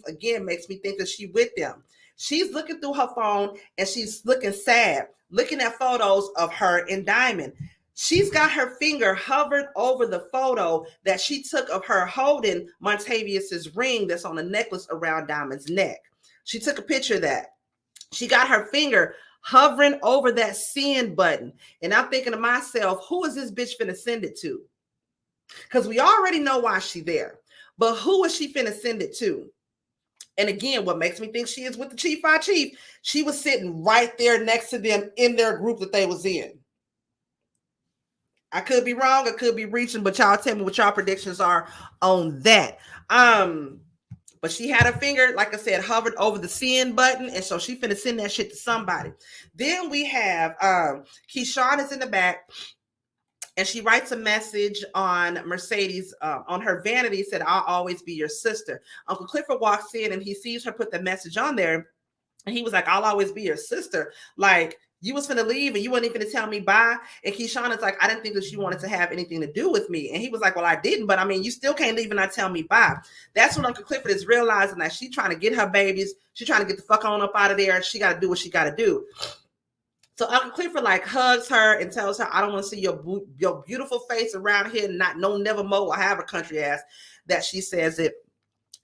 S1: Again, makes me think that she with them. She's looking through her phone and she's looking sad, looking at photos of her and Diamond. She's got her finger hovered over the photo that she took of her holding Montavious' ring that's on the necklace around Diamond's neck. She took a picture of that. She got her finger hovering over that send button. And I'm thinking to myself, who is this bitch finna send it to? Because we already know why she's there. But who is she finna send it to? And again, what makes me think she is with the Chief, she was sitting right there next to them in their group that they was in. I could be wrong, I could be reaching, but y'all tell me what y'all predictions are on that. But she had her finger, like I said, hovered over the send button, and so she finna send that shit to somebody. Then we have Keyshawn is in the back, and she writes a message on Mercedes, on her vanity, said, I'll always be your sister. Uncle Clifford walks in and he sees her put the message on there. And he was like, I'll always be your sister. Like, you was finna leave and you wasn't even gonna tell me bye. And Keyshawn is like, I didn't think that she wanted to have anything to do with me. And he was like, well, I didn't, but I mean, you still can't leave and not tell me bye. That's when Uncle Clifford is realizing that she's trying to get her babies. She's trying to get the fuck on up out of there. She got to do what she got to do. So Uncle Clifford like hugs her and tells her, I don't want to see your beautiful face around here, not no never more, or have a country ass that she says it.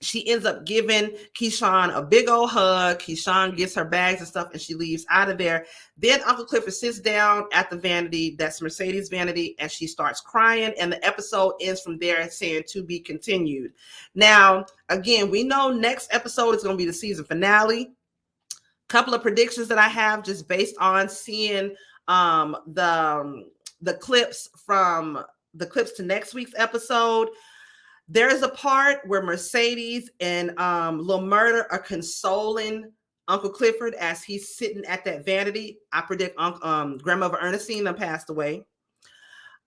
S1: She ends up giving Keyshawn a big old hug. Keyshawn gets her bags and stuff and she leaves out of there. Then Uncle Clifford sits down at the vanity, that's Mercedes' vanity, and she starts crying. And the episode ends from there saying to be continued. Now, again, we know next episode is going to be the season finale. Couple of predictions that I have just based on seeing the clips to next week's episode. There's a part where Mercedes and Lil Murda are consoling Uncle Clifford as he's sitting at that vanity. I predict Grandmother Ernestine done passed away.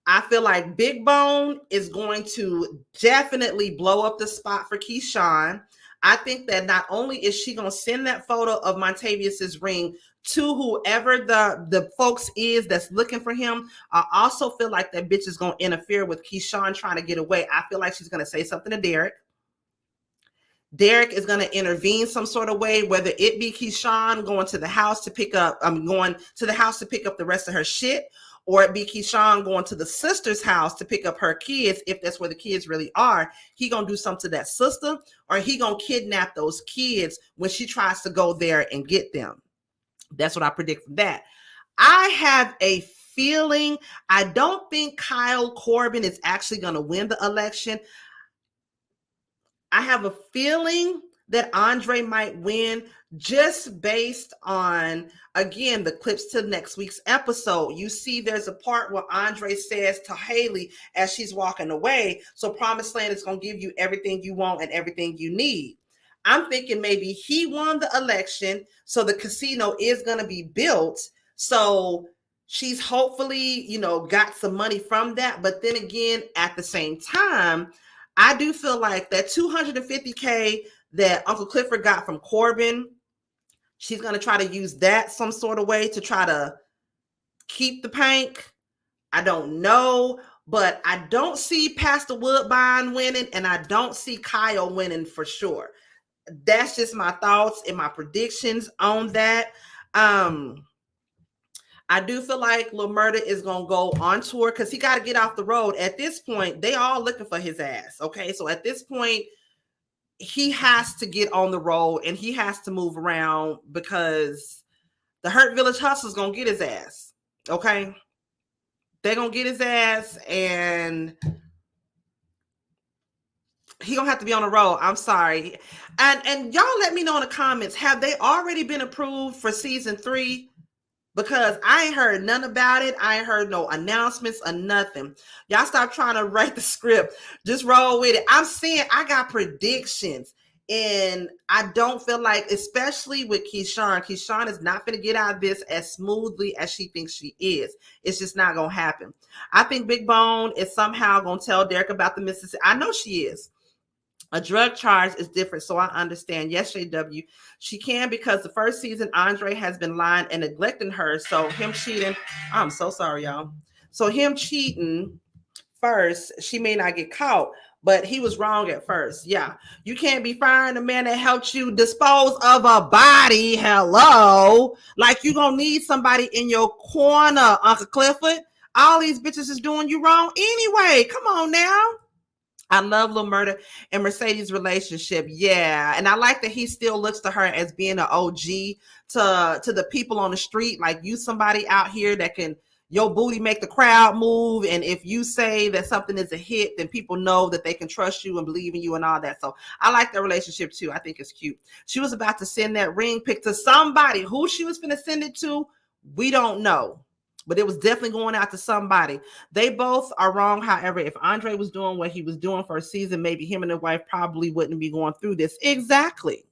S1: I feel like Big Bone is going to definitely blow up the spot for Keyshawn. I think that not only is she going to send that photo of Montavious' ring to whoever the folks is that's looking for him, I also feel like that bitch is going to interfere with Keyshawn trying to get away. I feel like she's going to say something to Derek. Derek is going to intervene some sort of way, whether it be Keyshawn going to the house to pick up the rest of her shit, or it be Keyshawn going to the sister's house to pick up her kids, if that's where the kids really are. He gonna do something to that sister, or he gonna kidnap those kids when she tries to go there and get them. That's what I predict from that. I have a feeling, I don't think Kyle Corbin is actually going to win the election. I have a feeling that Andre might win just based on, again, the clips to next week's episode. You see there's a part where Andre says to Haley as she's walking away, so Promised Land is going to give you everything you want and everything you need. I'm thinking maybe he won the election, so the casino is going to be built. So she's hopefully, got some money from that. But then again, at the same time, I do feel like that $250K that Uncle Clifford got from Corbin, she's going to try to use that some sort of way to try to keep the Pynk. I don't know, but I don't see Pastor Woodbine winning, and I don't see Kyle winning for sure. That's just my thoughts and my predictions on that. I do feel like Lil Murda is going to go on tour because he got to get off the road. At this point, they all looking for his ass. Okay, so at this point, he has to get on the road and he has to move around because the Hurt Village Hustler's going to get his ass. Okay, they're going to get his ass and he gonna have to be on the road. I'm sorry. And y'all let me know in the comments, have they already been approved for season 3? Because I ain't heard none about it. I ain't heard no announcements or nothing. Y'all stop trying to write the script. Just roll with it. I'm saying I got predictions. And I don't feel like, especially with Keyshawn is not going to get out of this as smoothly as she thinks she is. It's just not going to happen. I think Big Bone is somehow going to tell Derek about the Mississippi. I know she is. A drug charge is different, so I understand. Yes, JW, she can, because the first season, Andre has been lying and neglecting her. So him cheating, I'm so sorry, y'all. So him cheating first, she may not get caught, but he was wrong at first. Yeah, you can't be firing a man that helped you dispose of a body. Hello, like you gonna need somebody in your corner, Uncle Clifford. All these bitches is doing you wrong anyway. Come on now. I love Lil Murda and Mercedes' relationship. Yeah. And I like that he still looks to her as being an OG to the people on the street. Like, you somebody out here that can, your booty make the crowd move. And if you say that something is a hit, then people know that they can trust you and believe in you and all that. So I like their relationship too. I think it's cute. She was about to send that ring pic to somebody. Who she was going to send it to, we don't know. But it was definitely going out to somebody. They both are wrong. However, if Andre was doing what he was doing for a season, maybe him and his wife probably wouldn't be going through this. Exactly.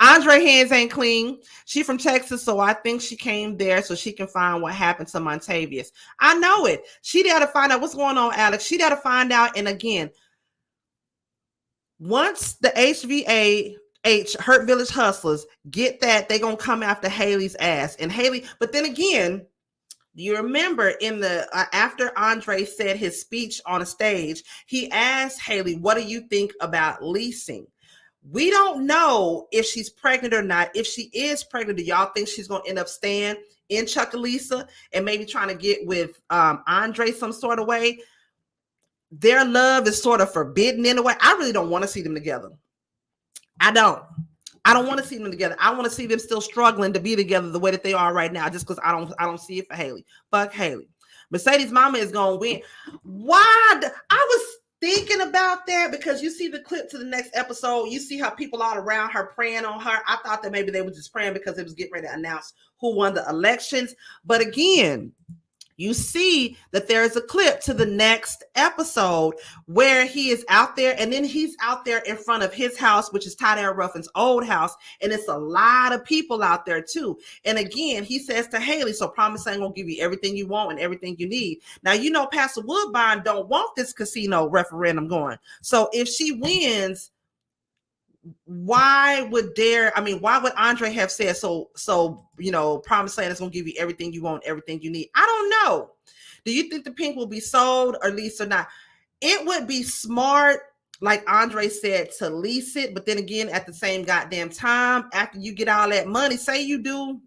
S1: Andre hands ain't clean. She from Texas, so I think she came there so she can find what happened to Montavious. I know it. She got to find out what's going on, Alex. She got to find out. And again, once the Hurt Village Hustlers get that, they're going to come after Haley's ass. And Haley, but then again, do you remember in the after Andre said his speech on a stage, he asked Haley, what do you think about leasing? We don't know if she's pregnant or not. If she is pregnant, do y'all think she's going to end up staying in Chucalissa and maybe trying to get with Andre some sort of way? Their love is sort of forbidden in a way. I really don't want to see them together. I don't want to see them together. I want to see them still struggling to be together the way that they are right now, just because I don't see it for Haley. Fuck Haley. Mercedes' mama is going to win. Why? I was thinking about that because you see the clip to the next episode. You see how people all around her praying on her. I thought that maybe they were just praying because it was getting ready to announce who won the elections. But again, you see that there's a clip to the next episode where he is out there, and then he's out there in front of his house, which is Tydale Ruffin's old house, and it's a lot of people out there too. And again, he says to Haley, so Promise ain't gonna give you everything you want and everything you need. Now, you know, Pastor Woodbine don't want this casino referendum going. So if she wins, why would Andre have said Promise Land is gonna give you everything you want, everything you need? I don't know. Do you think the Pynk will be sold or leased or not? It would be smart, like Andre said, to lease it, but then again, at the same goddamn time, after you get all that money, say you do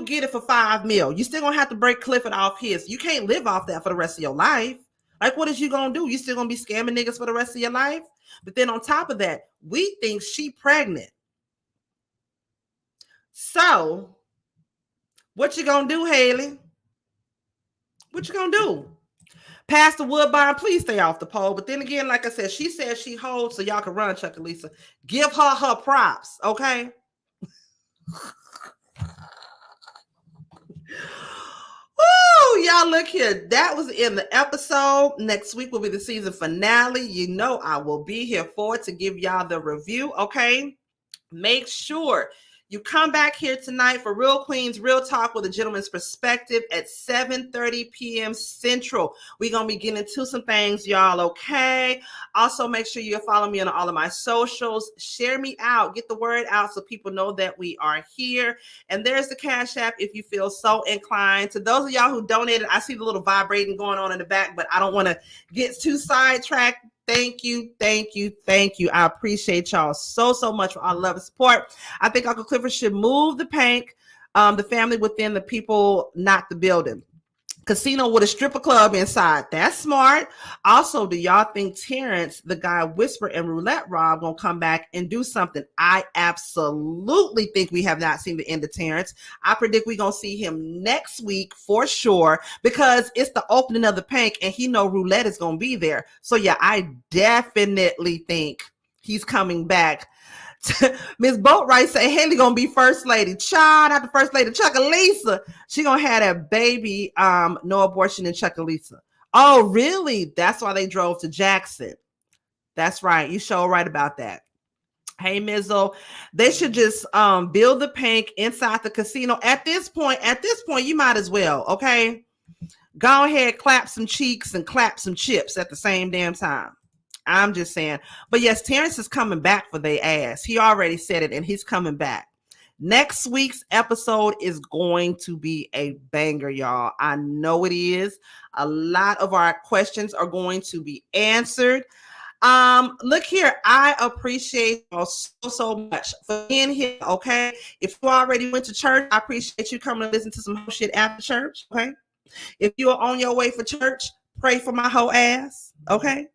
S1: get it for $5 million, you still gonna have to break Clifford off his. You can't live off that for the rest of your life. Like, what is you gonna do? You still gonna be scamming niggas for the rest of your life? But then on top of that, we think she pregnant. So What you gonna do, Haley? What you gonna do? Pastor Woodbine, please stay off the poll. But then again, like I said, she says she holds, so y'all can run, Chuck and Lisa. Give her props, okay? Woo, y'all look here. That was in the episode. Next week will be the season finale. You know I will be here for it to give y'all the review, okay? Make sure you come back here tonight for Real Queens Real Talk with a Gentleman's Perspective at 7:30 p.m. Central. We're going to be getting into some things, y'all, okay? Also, make sure you follow me on all of my socials. Share me out. Get the word out so people know that we are here. And there's the Cash App if you feel so inclined. To those of y'all who donated, I see the little vibrating going on in the back, but I don't want to get too sidetracked. Thank you. I appreciate y'all so much for all the love and support. I think Uncle Clifford should move the Pynk, the family within the people, not the building. Casino with a stripper club inside. That's smart. Also, do y'all think Terrence, the guy Whisper and Roulette Rob, gonna come back and do something? I absolutely think we have not seen the end of Terrence. I predict we're gonna see him next week for sure, because it's the opening of the Pynk and he know Roulette is gonna be there. So yeah, I definitely think he's coming back. Miss Boatwright say Haley gonna be first lady. Child, not the first lady. Chuckalisa. She gonna have that baby. No abortion in Chuckalisa. Oh, really? That's why they drove to Jackson. That's right. You sure right about that. Hey, Mizzle, they should just build the Pynk inside the casino. At this point, you might as well. Okay, go ahead, clap some cheeks and clap some chips at the same damn time. I'm just saying. But yes, Terrence is coming back for their ass. He already said it, and he's coming back. Next week's episode is going to be a banger, y'all. I know it is. A lot of our questions are going to be answered. Look here, I appreciate y'all so much for being here. Okay, if you already went to church, I appreciate you coming to listen to some whole shit after church. Okay, if you are on your way for church, pray for my whole ass. Okay.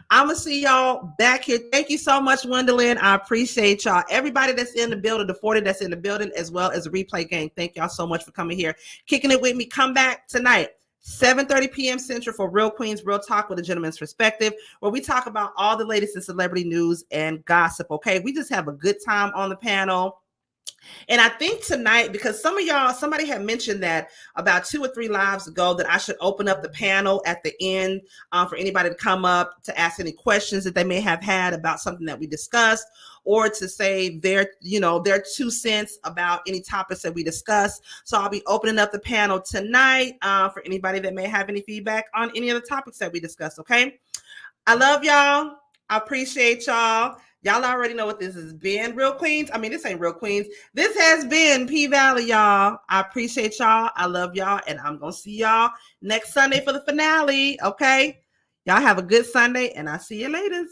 S1: I'm going to see y'all back here. Thank you so much, Gwendolyn. I appreciate y'all. Everybody that's in the building, the 40 that's in the building, as well as the replay gang. Thank y'all so much for coming here, kicking it with me. Come back tonight, 7:30 p.m. Central for Real Queens Real Talk with a Gentleman's Perspective, where we talk about all the latest in celebrity news and gossip, okay? We just have a good time on the panel. And I think tonight, because somebody had mentioned that about 2 or 3 lives ago, that I should open up the panel at the end for anybody to come up to ask any questions that they may have had about something that we discussed, or to say their 2 cents about any topics that we discussed. So I'll be opening up the panel tonight for anybody that may have any feedback on any of the topics that we discussed. Okay. I love y'all. I appreciate y'all. Y'all already know what this has been. Real Queens. I mean, this ain't Real Queens. This has been P Valley, y'all. I appreciate y'all. I love y'all. And I'm going to see y'all next Sunday for the finale. Okay. Y'all have a good Sunday, and I'll see you later.